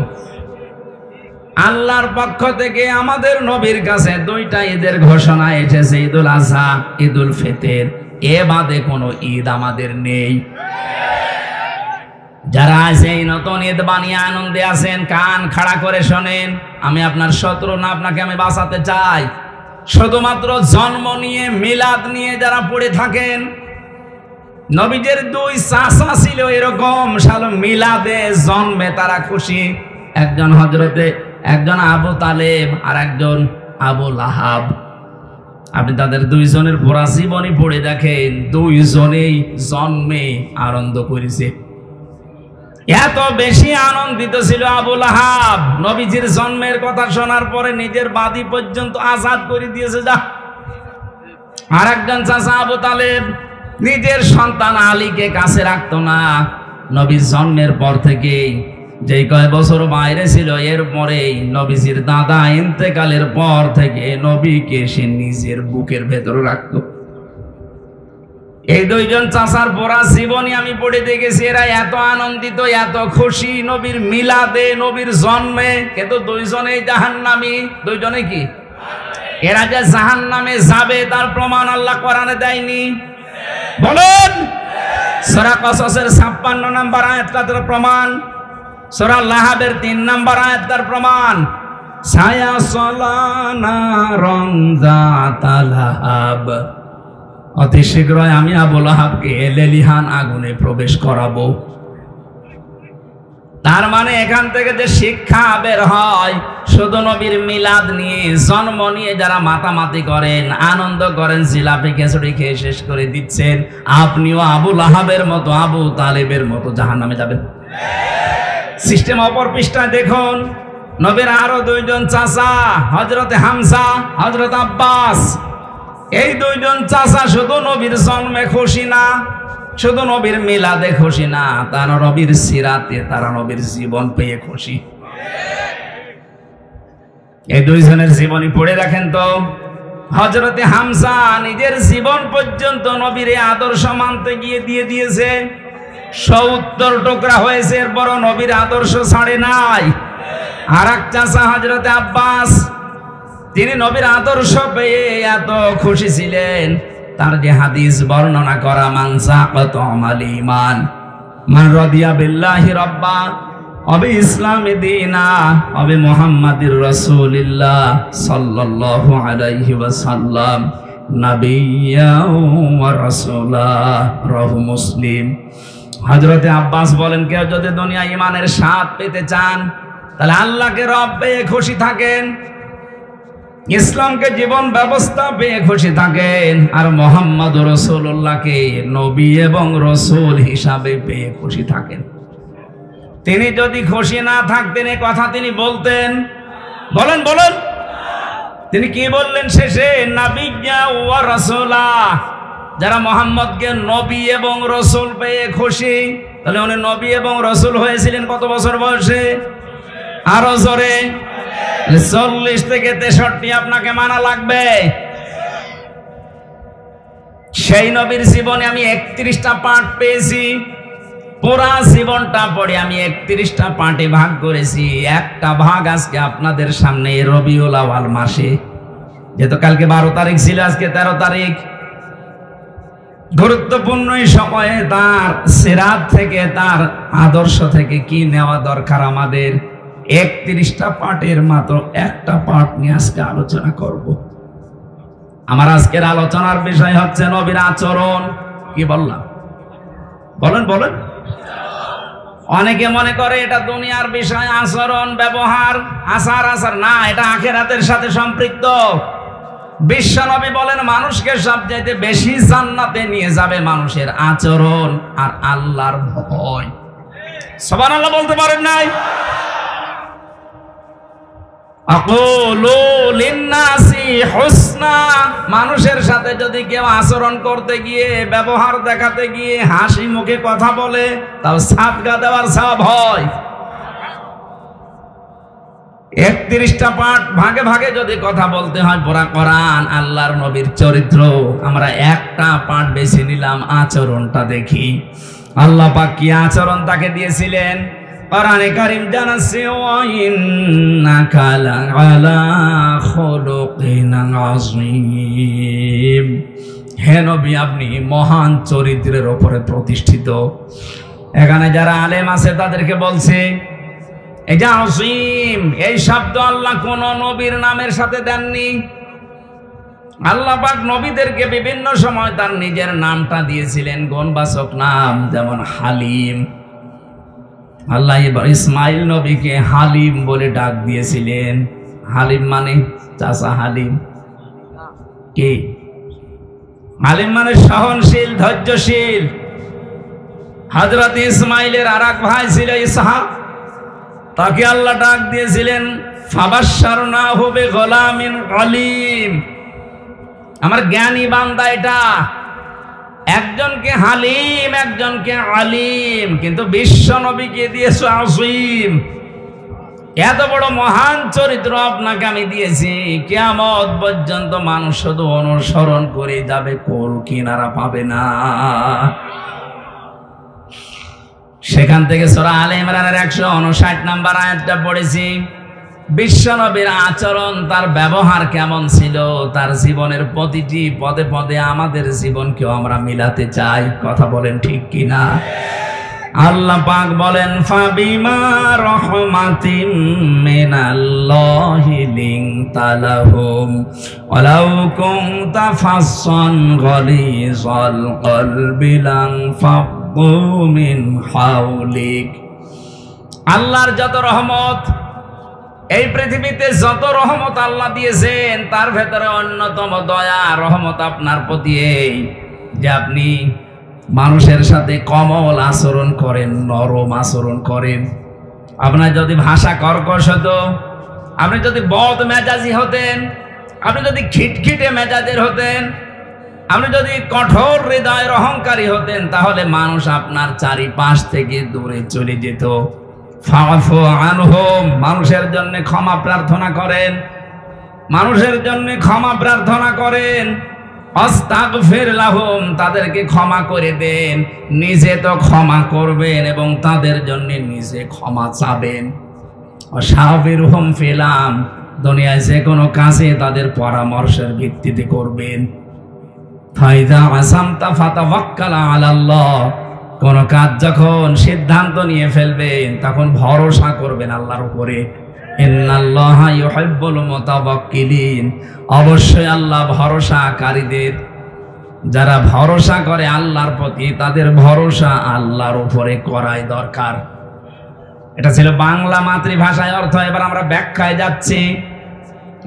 আল্লাহর পক্ষ থেকে আমাদের নবীর কাছে 2টা ঈদের ঘোষণা এসেছে, ঈদুল আজহা, ঈদুল ফিতর। এ বাদে কোনো ঈদ আমাদের নেই। যারা এই নতুন ঈদ বানিয়ে আনন্দে আছেন, কান খাড়া করে শোনেন। আমি আপনার শত্রু না, আপনাকে আমি বাঁচাতে চাই। শুধুমাত্র জন্ম নিয়ে মিলাদ নিয়ে যারা পড়ে থাকেন, নবীদের 2 চাচা ছিল এরকম, শালো মিলাদে জন্মে তারা খুশি। একজন আবু তালেব আর একজন আবু লাহাব। আপনি তাদের 2 জনের পুরা জীবনী পড়ে দেখেন, 2 জনেই জন্মে আনন্দ করেছে। এত বেশি আনন্দিত ছিল আবু লাহাব, নবীজির জন্মের কথা শোনার পরে নিজের বাদী পর্যন্ত আজাদ করে দিয়েছে। যা আর একজন চাচা আবু তালেব নিজের সন্তান আলীকে কাছে রাখতো না। নবীর জন্মের পর থেকেই যেই কয় বছর বাইরে ছিল, এর পরেই নবীজির দাদা ইন্তেকালের পর থেকে নবীকে সে নিজের বুকের ভেতরে রাখতো। এই 2 জন চাচার পড়া জীবনী আমি পড়ে দেখেছি। এরা এত আনন্দিত, এত খুশি নবীর মিলাদে, নবীর জন্মে, কিন্তু 2 জনেই জাহান্নামী। 2 জনে কি? এরা যে জাহান্নামে যাবে তার প্রমাণ আল্লাহ কোরআনে দেয়নি। বলেন, সূরা কসসের 56 নম্বর আয়াতটা তার প্রমাণ, সূরা লাহাবের 3 নম্বর আয়াত তার প্রমাণ। সায়াসলানা রমজাতাল লাহাব, অতি শীঘ্রই আমি আবু লাহাবকে লেলিহান আগুনে প্রবেশ করাবো। তার মানে এখান থেকে যে শিক্ষা বের হয়, শুধু নবীর মিলাদ নিয়ে, জন্ম নিয়ে যারা মাতামাতি করেন, আনন্দ করেন, জিলাপি খিচুড়ি খেয়ে শেষ করে দিচ্ছেন, আপনিও আবু লাহাবের মতো, আবু তালেবের মতো জাহান্নামে যাবেন। সিস্টেম অপর পৃষ্ঠায় দেখুন, নবীর আরো দুইজন চাচা, হযরতে হামজা, হযরত আব্বাস। এই দুইজন চাচা শুধু নবীর জন্মে খুশি না, শুধু নবীর মিলাদে খুশি না, তারা নবীর সিরাতে, তারা নবীর জীবন পেয়ে খুশি। এই দুইজনের জীবনী পড়ে রাখেন তো। হযরতে হামজা নিজের জীবন পর্যন্ত নবীর আদর্শ মানতে গিয়ে দিয়ে দিয়েছে, ৭০ টুকরা হয়েছে, এরপরও নবীর আদর্শ ছাড়ে নাই। আর এক চাচা হযরতে আব্বাস, তিনি নবীর আদর্শ পেয়ে এত খুশি ছিলেন, তার যে হাদিস বর্ণনা করা, মান সাকাতাল ঈমান মান রাদিয়া বিল্লাহি রাব্বা ওয়া ইসলামি দীনা ওয়া মুহাম্মাদির রাসূলিল্লাহ সাল্লাল্লাহু আলাইহি ওয়াসাল্লাম নাবিয়্যা ওয়া রাসূলা, রাহু মুসলিম। হযরতে আব্বাস বলেন, কেউ যদি দুনিয়া ঈমানের স্বাদ পেতে চান, তাহলে আল্লাহকে রব পেয়ে খুশি থাকেন, ইসলামকে জীবন ব্যবস্থা পেয়ে খুশি থাকেন, আর মুহাম্মদ রাসূলুল্লাহকে নবী এবং রাসূল হিসাবে পেয়ে খুশি থাকেন। তিনি যদি খুশি না থাকতেন এ কথা তিনি বলতেন? বলেন বলেন। তিনি কি বললেন শেষে? নাবিয়্যা ওয়া রাসূলা। যারা মুহাম্মদকে নবী এবং রাসূল পেয়ে খুশি, তাহলে উনি নবী এবং রাসূল হয়েছিলেন কত বছর বয়সে? আরো জোরে। 40 থেকে 63 আপনাকে মানা লাগবে। সেই নবীর জীবনে আমি 31টা পাঠ পেয়েছি। পুরা জীবনটা পড়ে আমি 31টা পাঠে ভাগ করেছি। একটা ভাগ আজকে আপনাদের সামনে রবিউল আউয়াল মাসে, যেহেতু কালকে 12 তারিখ ছিল, আজকে 13 তারিখ, গুরুত্বপূর্ণ এই সময়ে তার সিরাত থেকে, তার আদর্শ থেকে কি নেওয়া দরকার আমাদের, 31টা পাঠের মাত্র একটা পাঠ নিয়ে আজকে আলোচনা করব। আমার আজকের আলোচনার বিষয় হচ্ছে নবীর আচরণ। কি বললাম? বলেন বলেন। অনেকে মনে করে এটা দুনিয়ার বিষয়, আচরণ, ব্যবহার, আচার আচার না, এটা আখিরাতের সাথে সম্পৃক্ত। বিশ্বনবী বলেন, মানুষকে সবচাইতে বেশি জান্নাতে নিয়ে যাবে মানুষের আচরণ আর আল্লাহর ভয়। সুবহানাল্লাহ বলতে পারেন নাই? আকুলু লিন্নাসি হুসনা। মানুষের সাথে যদি কেউ আচরণ করতে গিয়ে, ব্যবহার দেখাতে গিয়ে হাসি মুখে কথা বলে, তাও সাদকা দেওয়ার সওয়াব হয়। 31টা পাঠ ভাগে ভাগে যদি কথা বলতে হয়, পুরা কোরআন, আল্লাহর নবীর চরিত্র, আমরা একটা পাঠ বেছে নিলাম, আচরণটা দেখি। আল্লাহ পাক কি আচরণ তাকে দিয়েছিলেন? কোরআনে কারীম জানাচ্ছে, ওয়া ইন্নাকা লাআলা খুলুকিন আযীম। হে নবী, আপনি মহান চরিত্রের উপরে প্রতিষ্ঠিত। এখানে যারা আলেম আছে তাদেরকে বলছে, এই যে আযীম, এই শব্দ আল্লাহ কোন নবীর নামের সাথে দেননি। আল্লাহ পাক নবীদেরকে বিভিন্ন সময় তার নিজের নামটা দিয়েছিলেন, গুণবাচক নাম, যেমন হালিম। আল্লাহ ইসমাইল নবীকে হালিম বলে ডাক দিয়েছিলেন। হালিম মানে চাচা হালিম। কি হালিম মানে সহনশীল, ধৈর্যশীল। হযরত ইসমাইলের আর এক ভাই ছিল ইসহাক, তাকে আল্লাহ ডাক দিয়েছিলেন ফাবাশশারনাহু বিগুলামিন আলীম। আমার জ্ঞানী বান্দা এটা, একজনকে হালিম, একজনকে আলিম, কিন্তু বিশ্ব নবীকে দিয়েছে আযীম। এত বড় মহান চরিত্র আপনাকে আমি দিয়েছি, কিয়ামত পর্যন্ত মানুষ শুধু অনুসরণ করে যাবে, কোল কিনারা পাবে না। সেখান থেকে সূরা আলে ইমরানের 159 নম্বর আয়াতটা পড়েছি। বিশ্বনবীর আচরণ, তার ব্যবহার কেমন ছিল, তার জীবনের প্রতিটি পদে পদে আমাদের জীবনকেও আমরা মিলাতে চাই। কথা বলেন ঠিক কিনা? আল্লাহ পাক বলেন, ফাবিমা রাহমাতিম মিনাল্লাহি লিনতা লাহুম ওয়ালাউ কুনতা ফাসসান গালিযাল কলবি লানফাদ্দু মিন হাওলিক। আল্লাহর যত রহমত, এই পৃথিবীতে যত রহমত আল্লাহ দিয়েছেন তার ভেতরে অন্যতম দয়া রহমত আপনার প্রতি এই যে আপনি মানুষের সাথে কোমল আচরণ করেন, নরম আচরণ করেন। আপনার যদি ভাষা কর্কশ হতো, আপনি যদি বদ মেজাজি হতেন, আপনি যদি খিটখিটে মেজাজের হতেন, আপনি যদি কঠোর হৃদয়ের অহংকারী হতেন, তাহলে মানুষ আপনার চারিপাশ থেকে দূরে চলে যেত। ফাফু আনহুম, মানুষের জন্য ক্ষমা প্রার্থনা করেন, মানুষের জন্য ক্ষমা প্রার্থনা করেন। আস্তাগফির লাহুম, তাদেরকে ক্ষমা করে দেন। নিজে তো ক্ষমা করবেন এবং তাদের জন্য নিজে ক্ষমা চাবেন। ওয়াশাবিরহুম ফিল আমর, দুনিয়ায় যে কোনো কাজে তাদের পরামর্শের ভিত্তিতে করবেন। ফাইদা আসামতা ফাতাওয়াক্কাল আলাল্লাহ, কোন কাজ যখন সিদ্ধান্ত নিয়ে ফেলবেন তখন ভরসা করবেন আল্লাহর উপরে। ইন্নাল্লাহা ইউহিব্বুল মুতাওয়াক্কিলিন, অবশ্যই আল্লাহ ভরসাকারীদের, যারা ভরসা করে আল্লাহর প্রতি তাদের ভরসা আল্লাহর উপরে করাই দরকার। এটা ছিল বাংলা মাতৃভাষায় অর্থ। এবার আমরা ব্যাখ্যায় যাচ্ছি।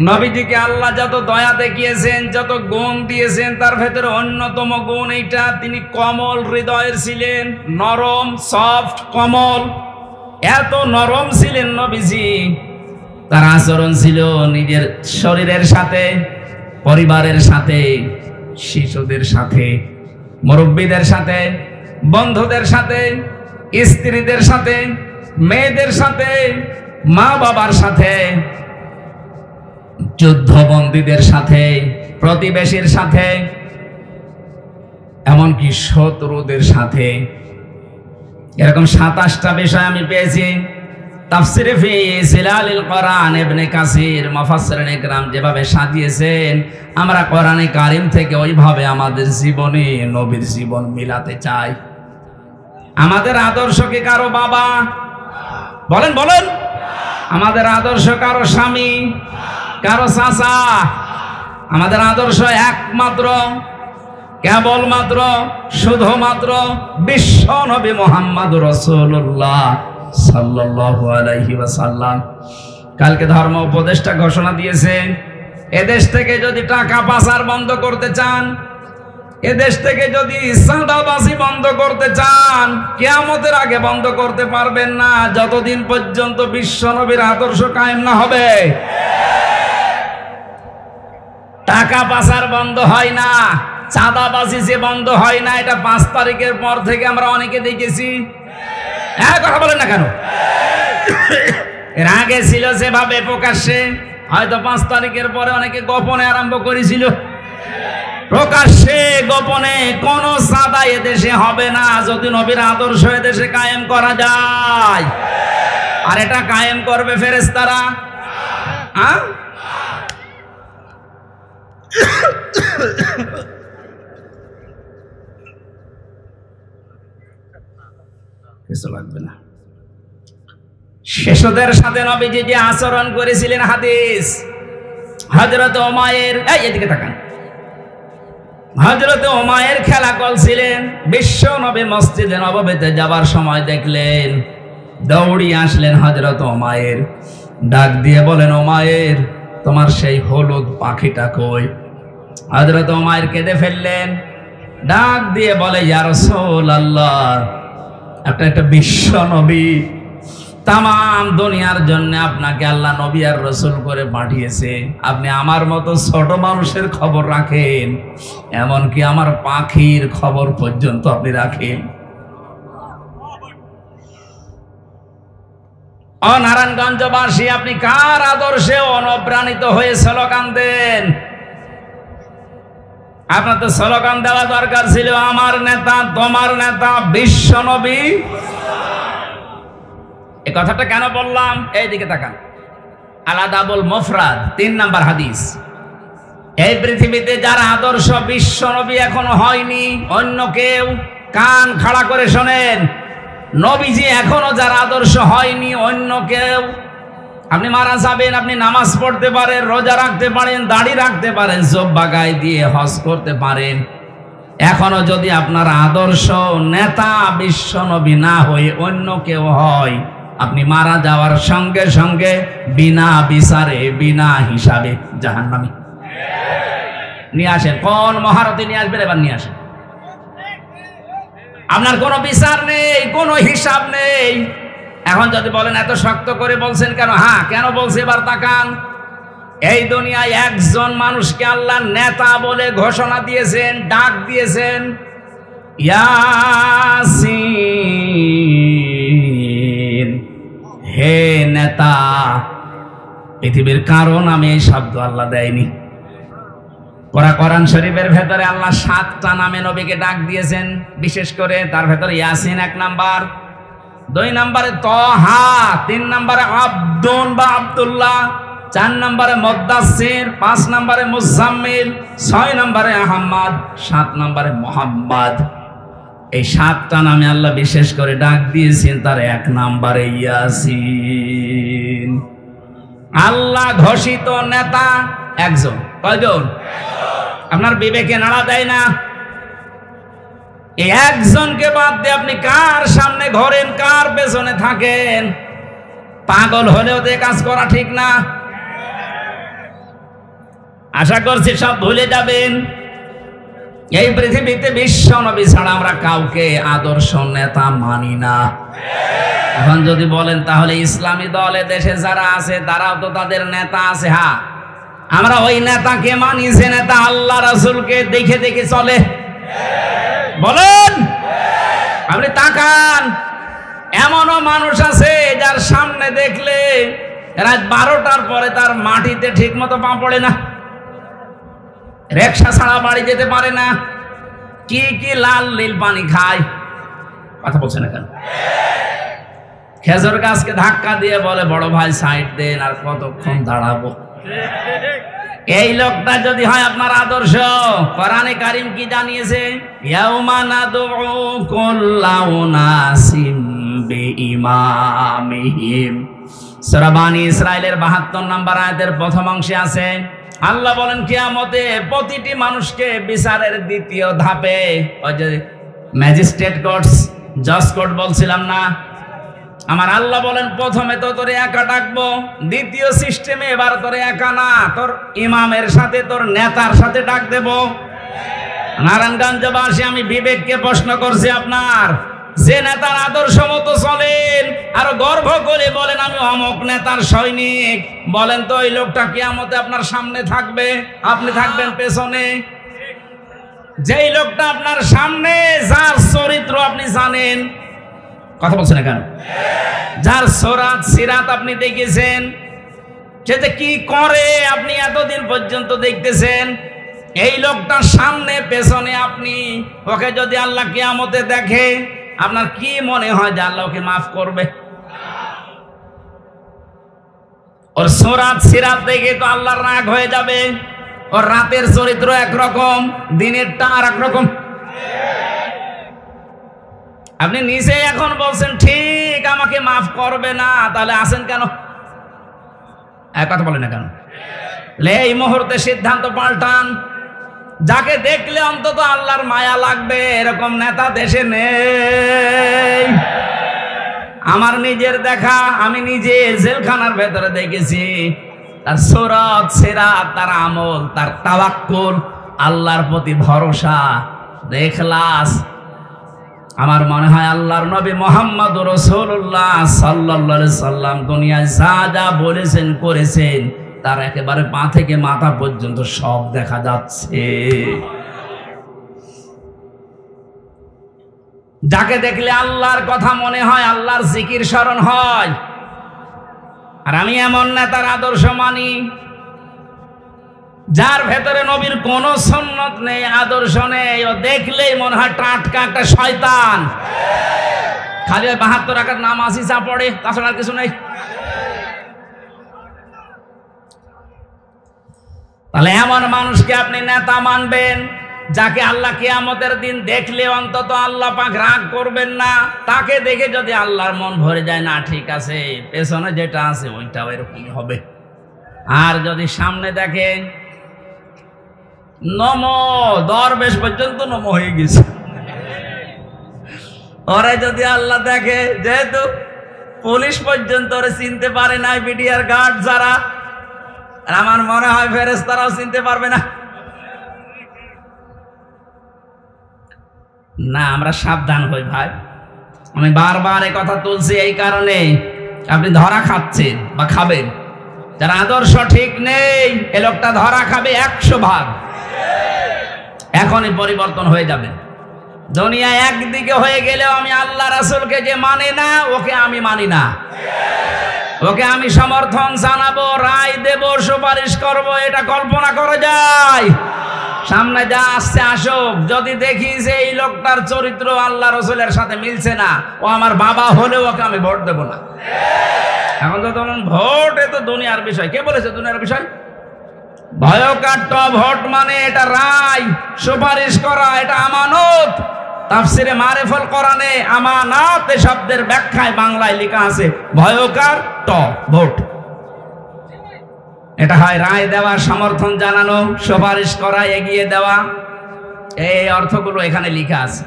নবীজিকে আল্লাহ যত দয়া দেখিয়েছেন, যত গুণ দিয়েছেন, তার ভেতরে অন্যতম গুণ এইটা, তিনি কোমল হৃদয়ের ছিলেন, নরম, সফট, কোমল। এত নরম ছিলেন নবীজি, তার আচরণ ছিল নিজের শরীরের সাথে, পরিবারের সাথে, শিশুদের সাথে, মুরব্বীদের সাথে, বন্ধুদের সাথে, স্ত্রীদের সাথে, মেয়েদের সাথে, মা বাবার সাথে, যুদ্ধবন্দীদের সাথে, প্রতিবেশীর সাথে, এমনকি শত্রুদের সাথে। এরকম 27টা বিষয় আমি পেয়েছি তাফসিরে ফি জিলালিল কোরআন। ইবনে কাসির, মুফাসসিরিন ইকরাম যেভাবে সাজিয়েছেন, আমরা কোরআনে কারীম থেকে ওইভাবে আমাদের জীবনে নবীর জীবন মিলাতে চাই। আমাদের আদর্শ কি কারো বাবা? বলেন বলেন। আমাদের আদর্শ কারো স্বামী, কারো চাচা? আমাদের আদর্শ একমাত্র, কেবলমাত্র, শুধুমাত্র বিশ্ব নবী মুহাম্মদুর রাসূলুল্লাহ সাল্লাল্লাহু আলাইহি ওয়াসাল্লাম। কালকে ধর্ম উপদেষ্টা ঘোষণা দিয়েছে, এদেশ থেকে যদি টাকা পাচার বন্ধ করতে চান, এদেশ থেকে যদি চাঁদাবাজি বন্ধ করতে চান, কিয়ামতের আগে বন্ধ করতে পারবেন না যতদিন পর্যন্ত বিশ্ব নবীর আদর্শ কায়েম না হবে। টাকা পাচার বন্ধ হয় না, চাঁদাবাজি যে বন্ধ হয় না, এটা 5 তারিখের পর থেকে আমরা অনেকে দেখেছি। কথা বলেন না কেন? এর আগে ছিল যেভাবে প্রকাশ্যে, হয়তো 5 তারিখের পরে অনেকে গোপনে আরম্ভ করেছিল। প্রকাশ্যে গোপনে কোন চাঁদা এদেশে হবে না যদি নবীর আদর্শ এদেশে কায়েম করা যায়। আর এটা কায়েম করবে ফেরেশতারা। কিছু লাগবে না। শিশুদের সাথে নবীজি যে আচরণ করেছিলেন, হাদিস হযরত উমায়ের, এদিকে তাকান, হযরত উমায়ের খেলা করছিলেন। বিশ্ব নবী মসজিদে নববীতে যাবার সময় দেখলেন, দৌড়িয়ে আসলেন হযরত উমায়ের, ডাক দিয়ে বলেন, উমায়ের তোমার সেই হলুদ পাখিটা কই? হযরত উমায়ের কেঁদে ফেললেন, ডাক দিয়ে বলে, ইয়া রাসূলুল্লাহ, একটা বিশ্ব নবী, তামাম দুনিয়ার জন্য আপনাকে আল্লাহ নবী আর রসুল করে পাঠিয়েছে, আপনি আমার মতো ছোট মানুষের খবর রাখেন, এমনকি আমার পাখির খবর পর্যন্ত আপনি রাখেন। নারায়ণগঞ্জবাসী, আপনি কার আদর্শে অনুপ্রাণিত হয়ে স্লোগান দেন? আপনার তো স্লোগান দেওয়া দরকার ছিল, আমার নেতা, তোমার নেতা বিশ্ব নবী। এই কথাটা কেন বললাম? এই দিকে তাকান, আল-আদাবুল মুফরাদ 3 নাম্বার হাদিস। এই পৃথিবীতে যার আদর্শ বিশ্ব নবী এখনো হয়নি, অন্য কেউ, কান খাড়া করে শোনেন, নবীজি এখনো যার আদর্শ হয়নি, অন্য কেউ। আপনি মারা যাবেন, আপনি নামাজ পড়তে পারেন, রোজা রাখতে পারেন, দাড়ি রাখতে পারেন, জুব্বা গায়ে দিয়ে হজ করতে পারেন, এখনো যদি আপনার আদর্শ নেতা বিশ্ব নবী না হয়ে অন্য কেউ হয়, আপনি মারা যাওয়ার সঙ্গে সঙ্গে বিনা বিচারে বিনা হিসাবে জাহান্নামী। নিয়ে আসেন, কোন মহারথী নিয়ে আসবেন, এবার নিয়ে আসেন। আপনার কোনো বিচার নেই, কোনো হিসাব নেই। এখন যদি বলেন এত শক্ত করে বলছেন কেন, হ্যাঁ কেন বলছে এবার তাকান। এই দুনিয়ায় একজন মানুষকে আল্লাহ নেতা বলে ঘোষণা দিয়েছেন, ডাক দিয়েছেন, ইয়াসিন, হে নেতা। পৃথিবীর কারো নামে এই শব্দ আল্লাহ দেয়নি। কোরআন শরীফের ভেতরে আল্লাহ 7টা নামে নবীকে ডাক দিয়েছেন, বিশেষ করে তার ভেতরে ইয়াসিন 1 নাম্বার, 2 নম্বরে তহা, 3 নম্বরে আব্দুন বা আব্দুল্লাহ, 4 নম্বরে মুদ্দাসসির, 5 নম্বরে মুজাম্মিল, 6 নম্বরে আহমদ, 7 নম্বরে মোহাম্মদ। এই 7টা নামে আল্লাহ বিশেষ করে ডাক দিয়েছেন, তার 1 নম্বরে ইয়াসিন। আল্লাহ ঘোষিত নেতা একজন। কয়জন? আপনার বিবেকে নাড়া দেয় না? এই একজনকে বাদ দিয়ে আপনি কার সামনে ঘোরেন, কার পেছনে থাকেন? পাগল হলেও তো কাজ করা ঠিক না। আশা করছি সব ভুলে যাবেন। এই পৃথিবীতে বিশ্ব নবী ছাড়া আমরা কাউকে আদর্শ নেতা মানি না। এখন যদি বলেন তাহলে ইসলামী দলে দেশে যারা আছে তারাও তো তাদের নেতা আছে। হ্যাঁ, আমরা ওই নেতাকে মানি যে নেতা আল্লাহ রাসূলকে দেখে দেখে চলে। বলেন, আপনি তাকান, এমনও মানুষ আছে যার সামনে দেখলে রাত 12টার পরে তার মাটিতে ঠিক মতো পা পড়ে না, রিকশা ছাড়া বাড়ি যেতে পারে না, কি কি লাল নীল পানি খায়। কথা বলছে না কেন? খেজুর গাছকে ধাক্কা দিয়ে বলে, বড় ভাই সাইড দেন, আর কতক্ষণ দাঁড়াবো। এই লোকটা যদি হয় আপনার আদর্শ, কোরআনে কারীম কি জানিয়েছে? ইয়াউমা নাদউ কুল্লা উনাসিম বিইমামিহিম। সূরা বানী ইসরাঈলের 72 নম্বর আয়াতের প্রথম অংশে আছে, আল্লাহ বলেন কিয়ামতে প্রতিটি মানুষকে বিচারের দ্বিতীয় ধাপে, ওই যে ম্যাজিস্ট্রেট কোর্টস, জজ কোর্ট বলছিলাম না, আমার আল্লাহ বলেন প্রথমে তো তোরে একা ডাকবো, দ্বিতীয় সিস্টেমে এবার তোরে একা না, তোর ইমামের সাথে, তোর নেতার সাথে ডাক দেব। নারায়ণগঞ্জবাসী, আমি বিবেককে প্রশ্ন করছি, আপনার যে নেতার আদর্শ মতো চলেন আর গর্ব করে বলেন আমি অমুক নেতার সৈনিক, বলেন তো ওই লোকটা কিয়ামতে আপনার সামনে থাকবে, আপনি থাকবেন পেছনে? যেই লোকটা আপনার সামনে, যার চরিত্র আপনি জানেন, কথা বলছেন না কেন, যার সরাত সিরাত আপনি দেখেছেন, সেটা কি করে আপনি এতদিন পর্যন্ত দেখতেছেন, এই লোকটার সামনে পেছনে আপনি, ওকে যদি আল্লাহ কিয়ামতে দেখে আপনার কি মনে হয় যে আল্লাহ ওকে মাফ করবে? ওর সরাত সিরাত দেখে তো আল্লাহর রাগ হয়ে যাবে। ওর রাতের চরিত্র একরকম, দিনেরটা আর একরকম। আপনি নিজে এখন বলছেন ঠিক আমাকে মাফ করবে না, তাহলে আসেন কেন? কথা বলেন না কেন? এই মুহূর্তে সিদ্ধান্ত পাল্টান। যাকে দেখলে অন্তত আল্লাহর মায়া লাগবে এরকম নেতা দেশে নেই। আমার নিজের দেখা, আমি নিজে জেলখানার ভেতরে দেখেছি, তার সূরত সিরাত, তার আমল, তার তাওয়াক্কুল, আল্লাহর প্রতি ভরসা, ইখলাস। আমার মনে হয় আল্লাহর নবী মুহাম্মদুর রাসূলুল্লাহ সাল্লাল্লাহু আলাইহি সাল্লাম দুনিয়ায় যা যা বলেছেন করেছেন তার একেবারে পা থেকে মাথা পর্যন্ত সব দেখা যাচ্ছে। যাকে দেখলে আল্লাহর কথা মনে হয়, আল্লাহর জিকির স্মরণ হয়। আর আমি এমন নেতার আদর্শ মানি যার ভেতরে নবীর কোনো সুন্নত নেই, আদর্শ নেই, ও দেখলেই মনে হয় টাটকা একটা শয়তান। খালি 72 রাকাত নামাজই যা পড়ে, তাছাড়া আর কিছু নেই। তাহলে এমন মানুষকে আপনি নেতা মানবেন যাকে আল্লাহ কিয়ামতের দিন দেখলে অন্তত আল্লাহ পাক রাগ করবেন না। তাকে দেখে যদি আল্লাহর মন ভরে যায়, না ঠিক আছে, পেছনে যেটা আছে ওইটাও এরকমই হবে। আর যদি সামনে দেখেন নমো, দরবেশ পর্যন্ত নমো হয়ে গেছে, ওরে যদি আল্লাহ দেখে, যেহেতু পুলিশ পর্যন্ত ওরে চিনতে পারে নাই, বিডিআর গার্ড যারা। আর আমার মনে হয় ফেরেশতারাও চিনতে পারবে না। না, আমরা সাবধান হই ভাই। আমি বারবার এই কথা তুলছি এই কারণে, আপনি ধরা খাচ্ছেন বা খাবেন, যার আদর্শ ঠিক নেই এ লোকটা ধরা খাবে 100 ভাগ। এখনই পরিবর্তন হয়ে যাবে। দুনিয়া একদিকে হয়ে গেলেও আমি আল্লাহ রাসূলকে যে মানে না, ওকে আমি মানি না, ওকে আমি সমর্থন জানাবো, রায় দেব, সুপারিশ করব, এটা কল্পনা করা যায়? সামনে যা আসছে আসুক, যদি দেখি যে এই লোকটার চরিত্র আল্লাহ রাসূলের সাথে মিলছে না, ও আমার বাবা হলেও ওকে আমি ভোট দেব না। এখন তো তখন ভোট এ তো দুনিয়ার বিষয়। কে বলেছে দুনিয়ার বিষয়? ভয়কাট্য ভোট মানে এটা রায়, সুপারিশ করা, এটা আমানত। তাফসিরে মারিফুল কোরআনে আমানাত এ শব্দের ব্যাখ্যায় বাংলায় লেখা আছে ভয়কার ট ভোট। এটা হয় রায় দেওয়া, সমর্থন জানানো, সুপারিশ করা, এগিয়ে দেওয়া। এই অর্থগুলো এখানে লেখা আছে।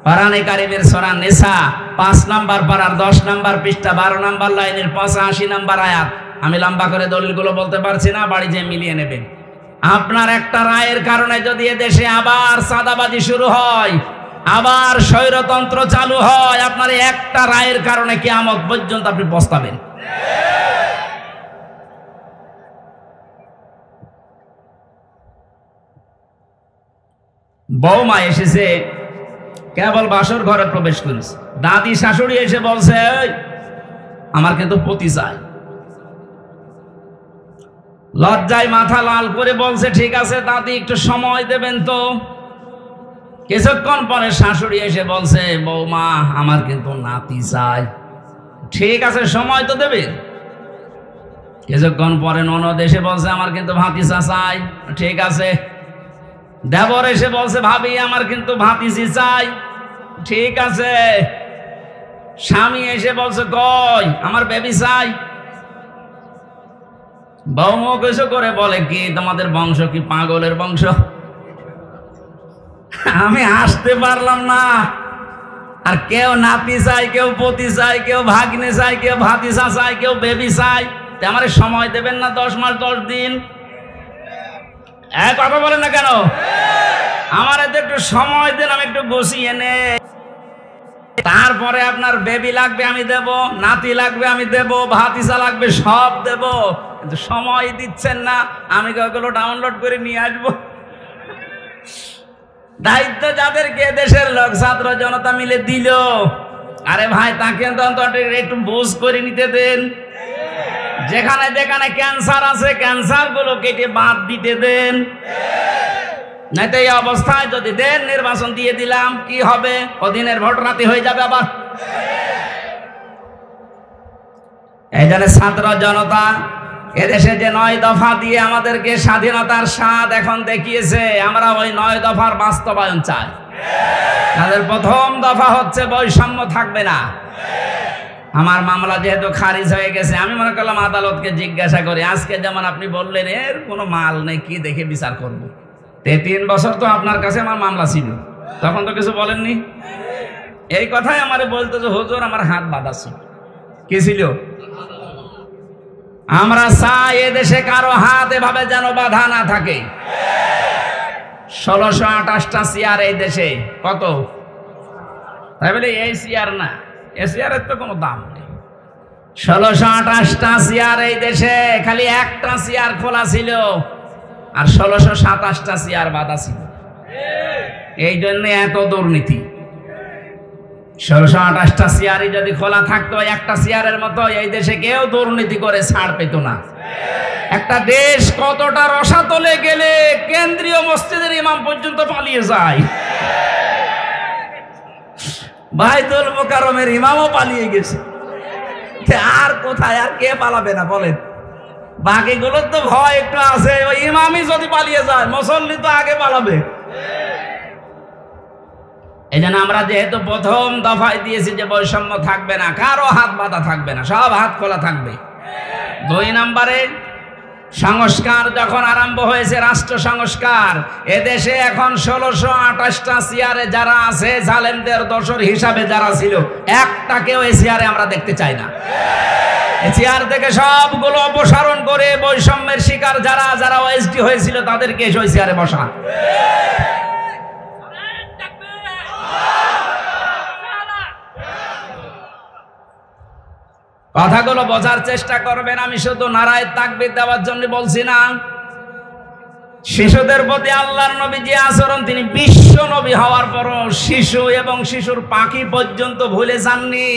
কোরআনে কারিমের সূরা নিসা 5 নম্বর পারার 10 নম্বর পৃষ্ঠা 12 নম্বর লাইনের 85 নম্বর আয়াত। আমি লম্বা করে দলিলগুলো বলতে পারছি না, বাড়ি যেয়ে মিলিয়ে নেবেন। আপনার একটা রায়ের কারণে যদি এদেশে আবার চাঁদাবাজি শুরু হয়, আবার স্বৈরতন্ত্র চালু হয়, আপনার একটা রায়ের কারণে কিয়ামত পর্যন্ত আপনি পস্তাবেন। বৌমা এসেছে, কেবল বাসর ঘরে প্রবেশ করেছে, দাদি শাশুড়ি এসে বলছে আমার কিন্তু পতি চাই। লজ্জায় মাথা লাল করে বলছে ঠিক আছে দাদি একটু সময় দেবেন তো। কিছুক্ষণ পরে শাশুড়ি এসে বলছে বৌমা আমার কিন্তু নাতি চাই। ঠিক আছে সময় তো দেবেন। কিছুক্ষণ পরে ননদ এসে বলছে আমার কিন্তু ভাতিজা চাই। ঠিক আছে। দেবর এসে বলছে ভাবি আমার কিন্তু ভাতিজি চাই। ঠিক আছে। স্বামী এসে বলছে কই আমার বেবি চাই। বৌমা কিছু করে বলে কি তোমাদের বংশ কি পাগলের বংশ? আমি আসতে পারলাম না। আর কেউ নাতি চাই, কেউ পতি চাই, কেউ ভাগ্নে চাই, কেউ ভাতিজা চাই, কেউ বেবি চাই। আমার সময় দেবেন না 10 মাস 10 দিন? কথা বলেন না কেন? আমার এতে একটু সময় দেন, আমি একটু গুছিয়ে নে। তারপরে আপনার বেবি লাগবে আমি দেব, নাতি লাগবে আমি দেব, ভাতিজা লাগবে সব দেব। কিন্তু সময় দিচ্ছেন না। আমি ওগুলো ডাউনলোড করে নিয়ে আসবো। দায়িত্ব যাদেরকে দেশের লোক ছাত্র জনতা মিলে দিল, আরে ভাই তাকে একটু বুঝ করে নিতে দেন। যেখানে যেখানে ক্যান্সার আছে ক্যান্সার গুলো কেটে বাদ দিতে দেন। নাই তো এই অবস্থায় যদি দেন নির্বাচন দিয়ে দিলাম কি হবে? ওদিনের ভোট রাতে হয়ে যাবে আবার। এই জন্য ছাত্র জনতা এদেশে যে 9 দফা দিয়ে আমাদেরকে স্বাধীনতার স্বাদ এখন দেখিয়েছে, আমরা ওই 9 দফার বাস্তবায়ন চাই। তাদের প্রথম দফা হচ্ছে বৈষম্য থাকবে না। আমার মামলা যেহেতু খারিজ হয়ে গেছে, আমি মনে করলাম আদালতকে জিজ্ঞাসা করি, আজকে যেমন আপনি বললেন এর কোনো মাল নেই, কি দেখে বিচার করব? 3 বছর তো আপনার কাছে আমার মামলা ছিল, তখন তো কিছু বলেননি। এই কথাই আমারে বলতো যে হুজুর আমার হাত বাঁধা ছিল। কি ছিল? আমরা চাই এদেশে কারো হাত এভাবে যেন বাঁধা না থাকে। 1628টা চেয়ার এই দেশে। কত? তাই বলে এই চেয়ার না, এই চেয়ারের তো কোনো দাম নেই। 1628টা চেয়ার এই দেশে, খালি একটা চেয়ার খোলা ছিল আর 1627টা চেয়ার বাঁধা ছিল। এই জন্য এত দুর্নীতি। 1628টা চেয়ারই যদি খোলা থাকতো একটা চেয়ারের মতো, এই দেশে কেউ দুর্নীতি করে ছাড় পেত না। একটা দেশ কতটা রসাতলে গেলে কেন্দ্রীয় মসজিদের ইমাম পর্যন্ত পালিয়ে যায়। বাইতুল মুকাররমের ইমামও পালিয়ে গেছে। আর কোথায় আর কে পালাবে না বলেন? বাকিগুলোর তো ভয় একটু আছে, ওই ইমামই যদি পালিয়ে যায় মুসল্লি তো আগে পালাবে। এই জন্য আমরা যেহেতু প্রথম দফায় দিয়েছি যে বৈষম্য থাকবে না, কারো হাত বাঁধা থাকবে না, সব হাত খোলা থাকবে। 2 নম্বরে সংস্কার যখন আরম্ভ হয়েছে, রাষ্ট্র সংস্কার, এদেশে এখন 1628টা চেয়ারে যারা আছে, জালেমদের দোসর হিসাবে যারা ছিল, একটাকেও এই চেয়ারে আমরা দেখতে চাই না। এই চেয়ার থেকে সবগুলো অপসারণ করে বৈষম্যের শিকার যারা যারা ওএসডি হয়েছিল তাদেরকে ওই চেয়ারে বসা। কথাগুলো বোঝার চেষ্টা করবেন। আমি শুধু নারায়ে তাকবীর দেওয়ার জন্য বলছি না। শিশুদের প্রতি আল্লাহর নবী যে আচরণ, তিনি বিশ্ব নবী হওয়ার পরও শিশু এবং শিশুর পাখি পর্যন্ত ভুলে যাননি।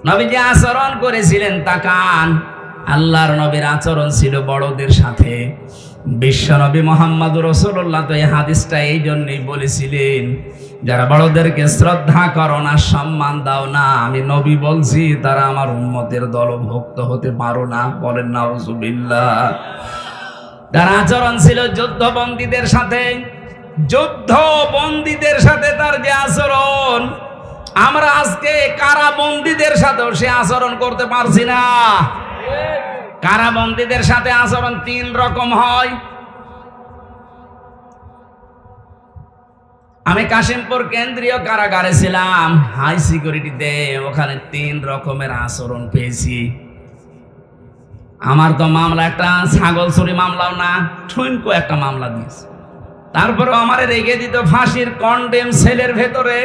নবী যে আচরণ করেছিলেন তাকান। আল্লাহর নবীর আচরণ ছিল বড়দের সাথে। বিশ্ব নবী মুহাম্মদুর রাসূলুল্লাহ তো এই হাদিসটা এই জন্যই বলেছিলেন, যারা বড়দেরকে শ্রদ্ধা করো না, সম্মান দাও না, আমি নবী বলছি তারা আমার উম্মতের দলভুক্ত হতে পারো না। বলেন নাউজুবিল্লাহ। তার আচরণ ছিল যুদ্ধবন্দীদের সাথে, যুদ্ধবন্দীদের সাথে তার যে আচরণ, আমরা আজকে কারাবন্দীদের সাথেও সে আচরণ করতে পারছি না। কারাবন্দীদের সাথে আচরণ 3 রকম হয়। আমি কাশিমপুর কেন্দ্রীয় কারাগারে ছিলাম, হাই সিকিউরিটিতে। ওখানে 3 রকমের আচরণ পেয়েছি। আমার তো মামলা একটা ছাগল চুরি মামলাও না, ঠুনকো একটা মামলা দিয়েছে। তারপরে আমারে রেখে দিত ফাঁসির কন্ডেম সেলের ভেতরে।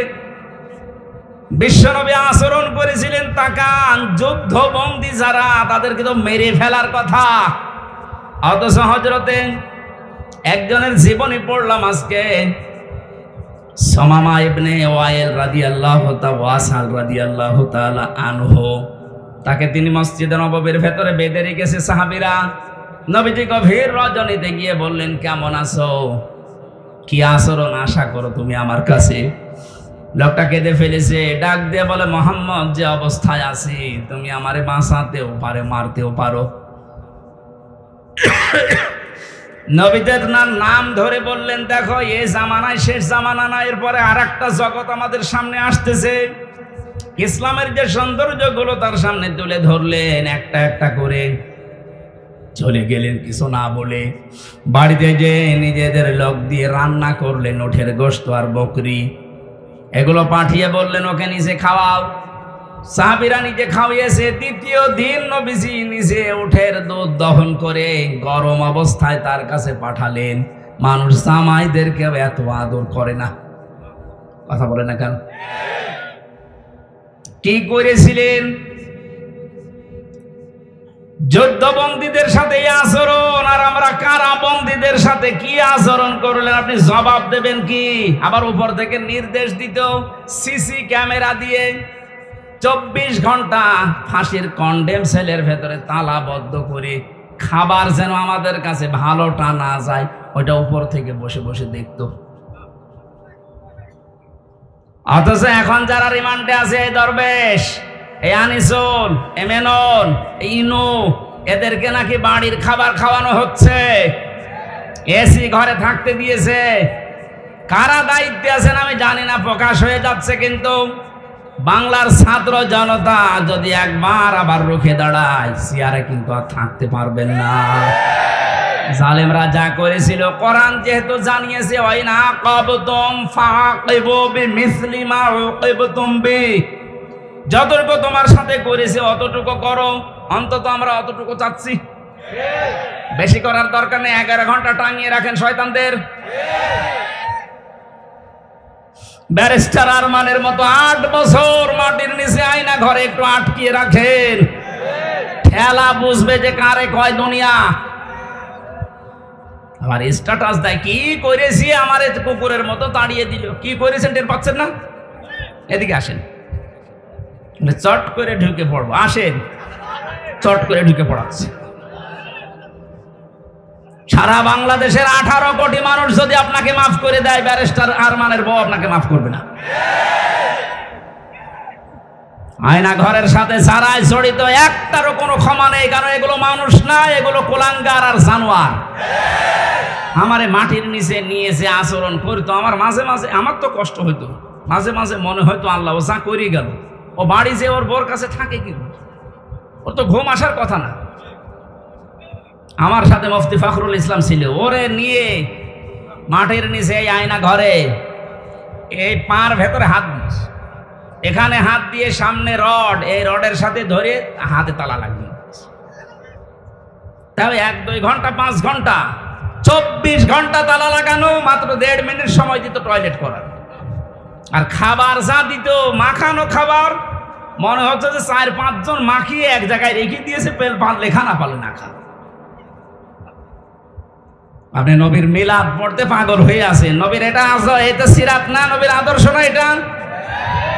বিশ্বনবী আচরণ করেছিলেন তাকান, যুদ্ধবন্দী যারা, তাদেরকে তো মেরে ফেলার কথা। অথচ হযরতে একজনের জীবনী পড়লাম আজকে, সুমামা ইবনে ওয়াইল রাদিয়াল্লাহু তাআলা আনহু। তাকে তিনি মসজিদে নববীর ভেতরে বেঁধে রেখেছে সাহাবীরা। নবীজি গভীর রজনীতে গিয়ে বললেন, কেমন আছো, কি আচরণ আশা করো তুমি আমার কাছে? লোকটা কেঁদে ফেলেছে, ডাক দিয়ে বলে, মুহাম্মদ যে অবস্থায় আছি, তুমি আমারে বাঁচাতেও পারো, মারতেও পারো। নবীদের নাম ধরে বললেন, দেখো এ জামানায় শেষ জামানা না, এরপরে আর একটা জগৎ আমাদের সামনে আসতেছে। ইসলামের যে সৌন্দর্যগুলো তার সামনে তুলে ধরলেন, একটা একটা করে চলে গেলেন কিছু না বলে। বাড়িতে যে নিজেদের লোক দিয়ে রান্না করলেন উঠের গোশত আর বকরি, এগুলো পাঠিয়ে বললেন ওকে নিজে খাওয়াও। সাহাবীরা নিজে খাওয়িয়েছে। দ্বিতীয় দিন নবীজি নিজে উঠের দুধ দহন করে গরম অবস্থায় তার কাছে পাঠালেন। মানুষ জামাইদেরকে এত আদর করে না। কথা বলে না কেন? কি করেছিলেন? যুদ্ধবন্দীদের সাথে এই আচরণ, আর আমরা কারাবন্দীদের সাথে কি আচরণ করলেন আপনি জবাব দেবেন কি? আবার উপর থেকে নির্দেশ দিত সিসি ক্যামেরা দিয়ে 24 ঘন্টা ফাঁসির কন্ডেম সেলের ভেতরে তালাবদ্ধ করে, খাবার যেন আমাদের কাছে ভালোটা না যায় ওইটা উপর থেকে বসে বসে দেখত। অথচ এখন যারা রিমান্ডে আছে, এই দরবেশ, এই আনিসুল, এই মেনন, এই ইনু, এদেরকে নাকি বাড়ির খাবার খাওয়ানো হচ্ছে, এসি ঘরে থাকতে দিয়েছে। কারা দায়িত্বে আছেন আমি জানি না, প্রকাশ হয়ে যাচ্ছে। কিন্তু বাংলার ছাত্র জনতা যদি একবার আবার রুখে দাঁড়ায়, চেয়ারে কিন্তু আর থাকতে পারবেন না। জালেমরা যা করেছিল, কোরআন যেহেতু জানিয়েছে, ওয়াইনা আকাবতুম ফাআকিবু বিমিসলি মা উকিবতুম বি, যতটুকু তোমার সাথে করেছে অতটুকু করো। অন্তত আমরা অতটুকু চাচ্ছি, বেশি করার দরকার নেই। 11 ঘন্টা টাঙিয়ে রাখেন শয়তানদের। ব্যারিস্টার আরমানের মতো 8 বছর মাটির নিচে আয়না ঘরে একটু আটকিয়ে রাখেন, খেলা বুঝবে যে কারে কয় দুনিয়া। আমার স্ট্যাটাস দেয়, কি করেছি আমার কুকুরের মতো তাড়িয়ে দিল। কি করেছেন টের পাচ্ছেন না? এদিকে আসেন, চট করে ঢুকে পড়বো। আসেন, চট করে ঢুকে পড়াচ্ছে। সারা বাংলাদেশের 18 কোটি মানুষ যদি আপনাকে মাফ করে দেয়, ব্যারিস্টার আরমানের বউ আপনাকে মাফ করবে না। আয়না ঘরের সাথে যারাই জড়িত, একটারও কোনো ক্ষমা নেই, কারণ এগুলো মানুষ না, এগুলো কুলাঙ্গার আর জানোয়ার। আমারে মাটির নিচে নিয়েছে আচরণ করতো, আমার মাঝে মাঝে আমার তো কষ্ট হইতো, মাঝে মাঝে মনে হয়তো আল্লাহ ও যা করি গেল, ও বাড়ি যে ওর বোর কাছে থাকে কি, ওর তো ঘুম আসার কথা না। আমার সাথে মুফতি ফখরুল ইসলাম ছিল, ওরে নিয়ে মাটির নিচে এই আয়না ঘরে এই পার ভেতরে হাত দিস, এখানে হাত দিয়ে সামনে রড, এই রডের সাথে ধরে হাতে তালা লাগবে। তবে 1-2 ঘন্টা 5 ঘন্টা 24 ঘন্টা তালা লাগানো, মাত্র 1.5 মিনিট সময় দিত টয়লেট করার। আর খাবার যা দিত, মাখানো খাবার, মনে হচ্ছে যে 4-5 জন মাখিয়ে এক জায়গায় রেখে দিয়েছে, পেল পারলে খানা পালে না খা। আপনি নবীর মিলাদ পড়তে পাগল হয়ে আছেন। নবীর এটা সিরাত না, নবীর আদর্শ না এটা।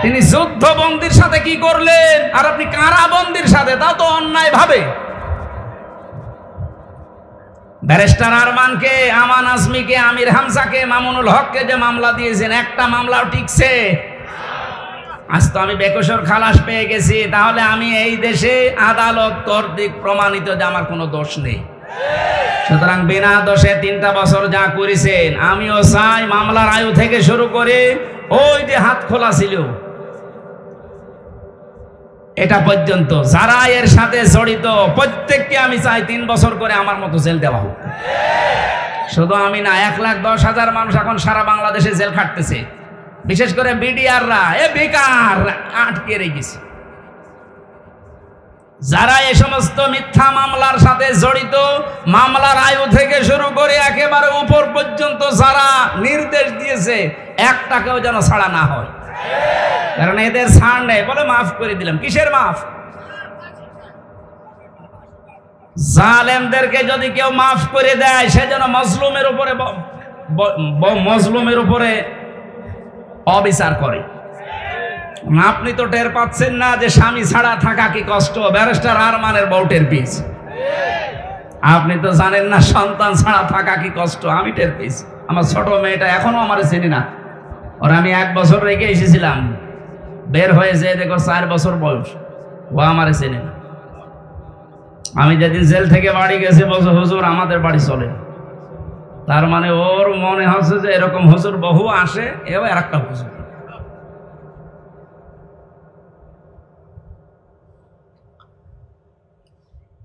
তিনি যুদ্ধবন্দির সাথে কি করলেন, আর আপনি কারাবন্দির সাথে, তাও তো অন্যায় ভাবে। ব্যারিস্টার আরমানকে, আমান আজমিকে, আমির হামজাকে, মামুনুল হককে যে মামলা দিয়েছেন, একটা মামলাও টিকছে? আজ তো আমি বেকসুর খালাস পেয়ে গেছি, তাহলে আমি এই দেশে আদালত কর্তৃক প্রমাণিত যে আমার কোনো দোষ নেই। সুতরাং বিনা দোষে 3টা বছর যা করেছেন, আমিও চাই মামলার আয়ু থেকে শুরু করে ওই যে হাত খোলা ছিল এটা পর্যন্ত যারা এর সাথে জড়িত প্রত্যেককে আমি চাই 3 বছর করে আমার মতো জেল দেওয়া হোক। শুধু আমি না, 1,10,000 মানুষ এখন সারা বাংলাদেশে জেল খাটতেছে, বিশেষ করে বিডিআররা বেকার আটকে রেখেছে। যারা এই সমস্ত মিথ্যা মামলার সাথে জড়িত, মামলার আয়ু থেকে শুরু করে একেবারে উপর পর্যন্ত যারা নির্দেশ দিয়েছে, একটাকেও যেন ছাড়া না হয়, কারণ এদের ছাড় নেই। বলে মাফ করে দিলাম, কিসের মাফ? জালেমদেরকে যদি কেউ মাফ করে দেয়, সে যেন মজলুমের উপরে অবিচার করে। আপনি তো টের পাচ্ছেন না যে স্বামী ছাড়া থাকা কি কষ্ট? ব্যারিস্টার আরমানের বউটের পিস। আপনি তো জানেন না সন্তান ছাড়া থাকা কি কষ্ট। আমি টের পিস। আমার ছোট মেয়েটা এখনো আমার চেনে না, ওর আমি 1 বছর রেখে এসেছিলাম, বের হয়েছে দেখো 4 বছর বয়স, ও আমার চেনে না। আমি যেদিন জেল থেকে বাড়ি গেছি, বলছে হুজুর আমাদের বাড়ি চলে। তার মানে ওর মনে হচ্ছে যে এরকম হুজুর বহু আসে, এবার একটা হুজুর।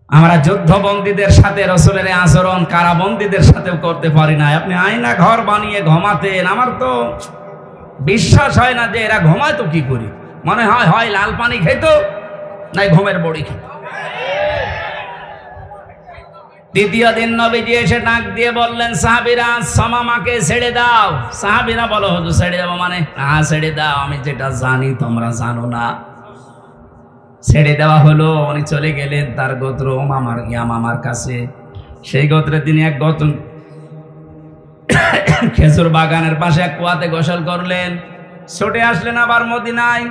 আমরা যুদ্ধবন্দীদের সাথে রসুলের আচরণ কারাবন্দীদের সাথেও করতে পারি না। আপনি আয়না ঘর বানিয়ে ঘুমাতেন, আমার তো বিশ্বাস হয় না যে এরা ঘুমায় তো কি করি। মনে হয় হয় লাল পানি খেত, নাই ঘুমের বড়ি খেত। দ্বিতীয় দিন নবীজি এসে ডাক দিয়ে বললেন, সাহাবীরা সামামাকে ছেড়ে দাও। সাহাবীরা বলো, হুজুর ছেড়ে দেবো মানে? হ্যাঁ ছেড়ে দাও, আমি যেটা জানি তোমরা জানো না। ছেড়ে দেওয়া হলো। উনি চলে গেলেন তার গোত্র মামার কাছে। সেই গোত্রে তিনি এক খেজুর বাগানের পাশে এক কুয়াতে গোসল করলেন, ছুটে আসলেন আবার মদিনায়।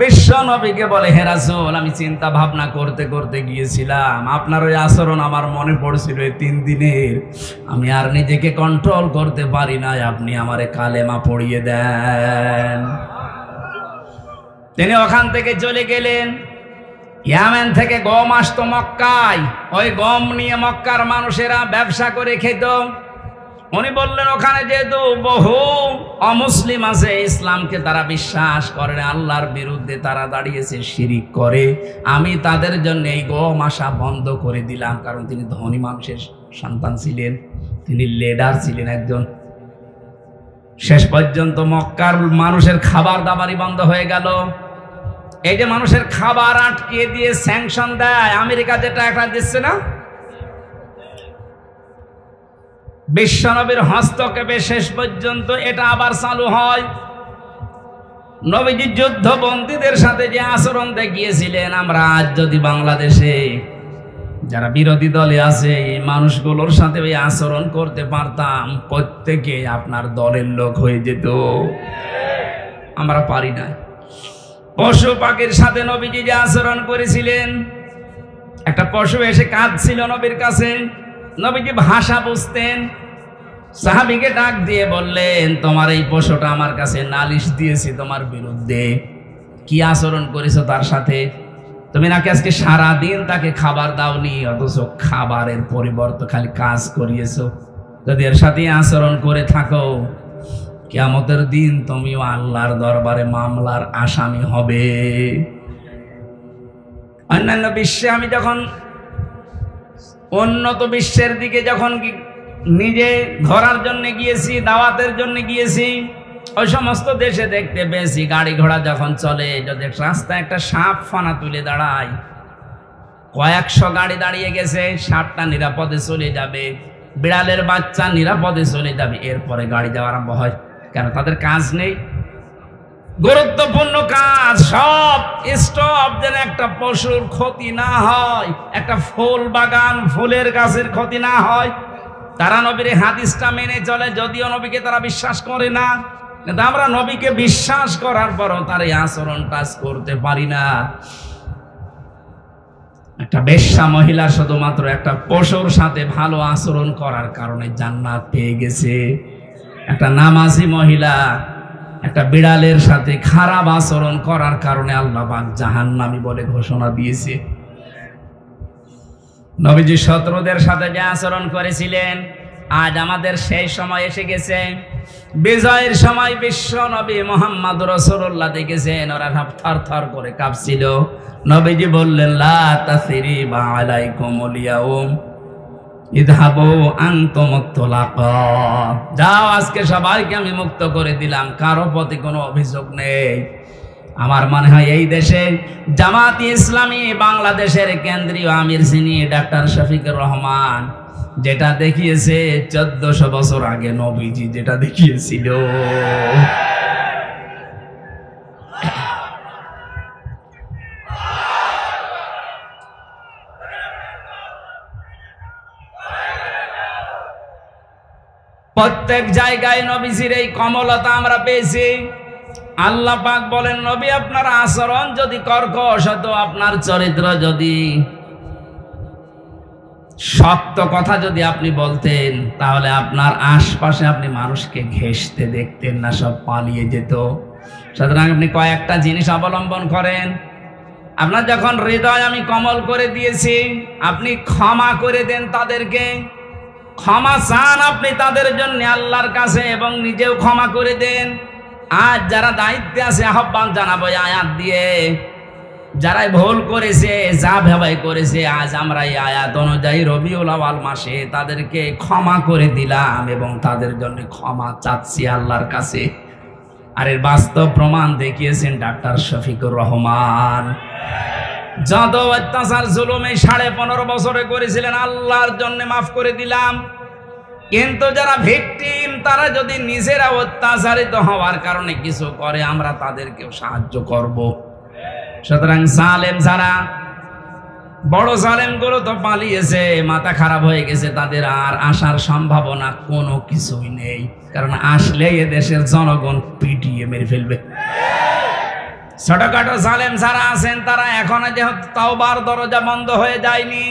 বিশ্ব নবীকে বলে, হে রাসূল, আমি চিন্তা ভাবনা করতে করতে গিয়েছিলাম, আপনার ওই আচরণ আমার মনে পড়ছিল এই 3 দিনের, আমি আর নিজেকে কন্ট্রোল করতে পারি না, আপনি আমারে কালেমা পড়িয়ে দেন। তিনি ওখান থেকে চলে গেলেন। ইয়ামেন থেকে গম আসতো মক্কায়, ওই গম নিয়ে মক্কার মানুষেরা ব্যবসা করে খেত। উনি বললেন, ওখানে যেহেতু বহু অমুসলিম আছে, ইসলামকে তারা বিশ্বাস করে না, আল্লাহর বিরুদ্ধে তারা দাঁড়িয়েছে, শিরিক করে, আমি তাদের জন্য এই গম আসা বন্ধ করে দিলাম। কারণ তিনি ধনী মানুষের সন্তান ছিলেন, তিনি লিডার ছিলেন একজন। শেষ পর্যন্ত মক্কার মানুষের খাবার দাবারই বন্ধ হয়ে গেল। এই যে মানুষের খাবার আটকে দিয়ে স্যাংশন দেয়, আমেরিকা যেটা একটা দিচ্ছে না, বিশ্বনবীর হস্তক্ষেপে শেষ পর্যন্ত এটা আবার চালু হয়। নবীজি যুদ্ধবন্দীদের সাথে যে আচরণ দেখিয়েছিলেন, আমরা আজ যদি বাংলাদেশে যারা বিরোধী দলে আছে এই মানুষগুলোর সাথে ওই আচরণ করতে পারতাম, প্রত্যেকে আপনার দলের লোক হয়ে যেত। আমরা পারি না। পশু পাখির সাথে নবীজি যে আচরণ করেছিলেন, একটা পশু এসে কাঁদছিল নবীর কাছে, নবীজি ভাষা বুঝতেন। সাহাবীকে ডাক দিয়ে বললেন, তোমার এই পশুটা আমার কাছে নালিশ দিয়েছে তোমার বিরুদ্ধে, কি আচরণ করেছো তার সাথে? তুমি নাকি আজকে সারাদিন তাকে খাবার দাওনি, অথচ খাবারের পরিবর্তে খালি কাজ করিয়েছো। যদি এর সাথে আচরণ করে থাকো, কিয়ামতের দিন তুমিও আল্লাহর দরবারে মামলার আসামি হবে। অন্যান্য বিশ্বে আমি যখন উন্নত বিশ্বের দিকে যখন নিজে ধরার জন্য গিয়েছি, দাওয়াতের জন্য গিয়েছি, ওই সমস্ত দেশে দেখতে পেয়েছি গাড়ি ঘোড়া যখন চলে, যদি রাস্তায় একটা সাপ ফানা তুলে দাঁড়ায়, কয়েকশো গাড়ি দাঁড়িয়ে গেছে, সাপটা নিরাপদে চলে যাবে, বিড়ালের বাচ্চা নিরাপদে চলে যাবে, এরপরে গাড়ি যাওয়া আরম্ভ হয়। কেন? তাদের কাজ নেই, গুরুত্বপূর্ণ কাজ সব স্টপ, যেন একটা পশুর ক্ষতি না হয়, একটা ফুল বাগান ফুলের গাছের ক্ষতি না হয়। তারা নবীর হাদিসটা মেনে চলে, যদিও নবীকে তারা বিশ্বাস করে না, কিন্তু আমরা নবীকে বিশ্বাস করার পরও তার এই আচরণ কাজ করতে পারি না। একটা বেশ্যা মহিলা শুধুমাত্র একটা পশুর সাথে ভালো আচরণ করার কারণে জান্নাত পেয়ে গেছে। একটা নামাজি মহিলা একটা বিড়ালের সাথে খারাপ আচরণ করার কারণে আল্লাহ পাক জাহান্নামী বলে ঘোষণা দিয়েছে। নবীজি শত্রুদের সাথে যে আচরণ করেছিলেন, আজ আমাদের সেই সময় এসে গেছে। বিজয়ের সময় বিশ্ব নবী মুহাম্মদ রাসূলুল্লাহ দেখেছেন, ওরা থর থর করে কাঁপছিল। নবীজি বললেন, লা তাসরিবা আলাইকুমুল ইয়াউম ইযহাবু আনতুমুত তুলাকা, যাও আজকে সবাইকে আমি মুক্ত করে দিলাম, কারো প্রতি কোনো অভিযোগ নেই। আমার মনে হয় এই দেশে জামাতি ইসলামী বাংলাদেশের কেন্দ্রীয় আমির যিনি ডাক্তার শফিকুর রহমান, যেটা দেখিয়েছে 1400 বছর আগে নবীজি যেটা দেখিয়েছিল, প্রত্যেক জায়গায় নবীজির এই কমলতা আমরা পেয়েছি। আল্লাহ পাক বলেন, নবী আপনার আচরণ যদি কর্কশ হতো, আপনার চরিত্র যদি শক্ত কথা যদি আপনি বলতেন, তাহলে আপনার আশপাশে আপনি মানুষকে ঘেঁষতে দেখতেন না, সব পালিয়ে যেত। সুতরাং আপনি কয়েকটা জিনিস অবলম্বন করেন। আপনার যখন হৃদয় আমি কমল করে দিয়েছি, আপনি ক্ষমা করে দেন তাদেরকে, ক্ষমা চান আপনি তাদের জন্য আল্লাহর কাছে, এবং নিজেও ক্ষমা করে দেন। আজ যারা দায়িত্বে আছে আহ্বান জানাবো আয়াত দিয়ে, যারাই ভুল করেছে, যা ভেবাই করেছে, আজ আমরা এই আয়াত অনুযায়ী রবিউল আউয়াল মাসে তাদেরকে ক্ষমা করে দিলাম এবং তাদের জন্য ক্ষমা চাচ্ছি আল্লাহর কাছে। আর এর বাস্তব প্রমাণ দেখিয়েছেন ডাক্তার শফিকুর রহমান। যত অত্যাচার জুলুমে 15.5 বছরে করেছিলেন, আল্লাহর জন্য মাফ করে দিলাম। কিন্তু যারা ভিকটিম, তারা যদি নিজেরা অত্যাচারিত হওয়ার কারণে কিছু করে, আমরা তাদেরকেও সাহায্য করব। সুতরাং জালেম যারা, বড় জালেম গুলো তো পালিয়েছে, মাথা খারাপ হয়ে গেছে, তাদের আর আসার সম্ভাবনা কোনো কিছুই নেই, কারণ আসলে এ দেশের জনগণ পিটিয়ে মেরে ফেলবে। ছোটখাটো জালেম যারা আছেন, তারা এখনো যেহেতু তাওবার দরজা বন্ধ হয়ে যায়নি,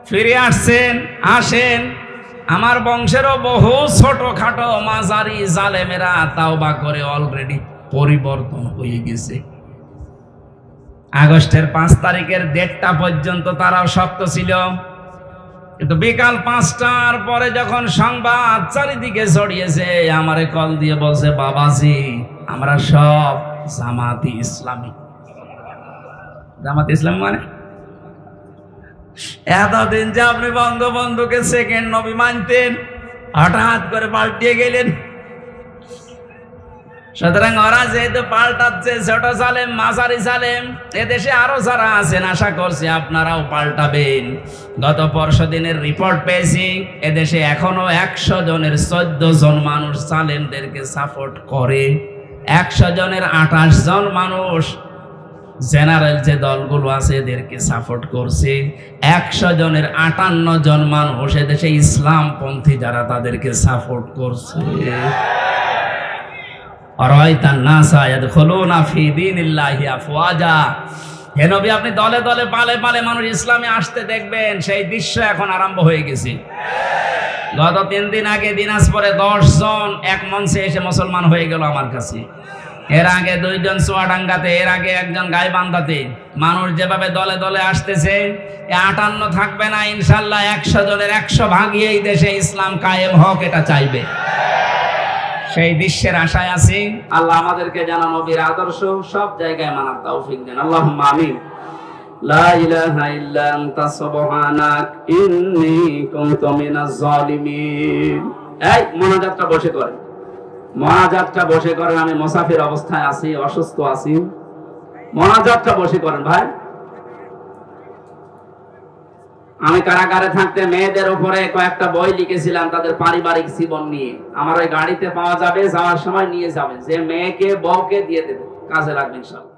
ফিরে আসেন। আমার বংশেরও বহু ছোটখাটো মাঝারি জালেমেরা তাওবা করে অলরেডি পরিবর্তন হয়ে গেছে। আগস্টের 5 তারিখের ডেটটা পর্যন্ত তারাও শক্ত ছিল, কিন্তু বিকাল 5টার পরে যখন সংবাদ চারিদিকে ছড়িয়েছে, আমারে কল দিয়ে বলছে, বাবাজি আমরা সব জামাতি ইসলামী। জামাত ইসলাম মানে এতদিন যে আপনি বঙ্গবন্ধুকে সেকেন্ড নবী মানতেন, হঠাৎ করে পাল্টিয়ে গেলেন। সুতরাং ওরা যেহেতু পাল্টাচ্ছে, ছোট জালেম মাঝারি জালেম, এদেশে আরো যারা আছেন, আশা করছি আপনারাও পাল্টাবেন। গত পরশুদিনের রিপোর্ট পেয়েছি, এদেশে এখনো 100 জনের 14 জন মানুষ জালেমদেরকে সাপোর্ট করে। 100 জনের 28 জন মানুষ জেনারেল যে দলগুলো আছে এদেরকে সাপোর্ট করছে। 100 জনের 58 জন মানুষ এদেশে ইসলামপন্থী যারা, তাদেরকে সাপোর্ট করছে। হে নবী, আপনি দলে দলে পালে পালে মানুষ ইসলামে আসতে দেখবেন, সেই দৃশ্য এখন আরম্ভ হয়ে গেছে। গত 3 দিন আগে দিনাজপুরে 10 জন এক মঞ্চে এসে মুসলমান হয়ে গেল আমার কাছে। এর আগে 2 জন চুয়াডাঙ্গাতে, এর আগে 1 জন গাইবান্ধাতে। মানুষ যেভাবে দলে দলে আসতেছে, 58 থাকবে না ইনশাল্লাহ, 100 জনের 100 ভাগই এই দেশে ইসলাম কায়েম হোক, এটা চাইবে। সেই দৃশ্যের আশায় আছি। আল্লাহ আমাদেরকে যেন নবীর আদর্শ সব জায়গায় মানার তৌফিক দেন, আল্লাহুম্মা আমিন। লা ইলাহা ইল্লা আনতা সুবহানাক ইন্নী কুনতু মিনাজ জালিমিন। এই মোনাজাতটা বসে করেন, মোনাজাতটা বসে করেন। আমি মুসাফির অবস্থায় আছি, অসুস্থ আছি, মোনাজাতটা বসে করেন ভাই। আমি কারাগারে থাকতে মেয়েদের উপরে কয়েকটা বই লিখেছিলাম তাদের পারিবারিক জীবন নিয়ে। আমার ওই গাড়িতে পাওয়া যাবে, যাওয়ার সময় নিয়ে যাবেন, যে মেয়েকে বউকে দিয়ে দেবে, কাজে লাগবে ইনশাআল্লাহ।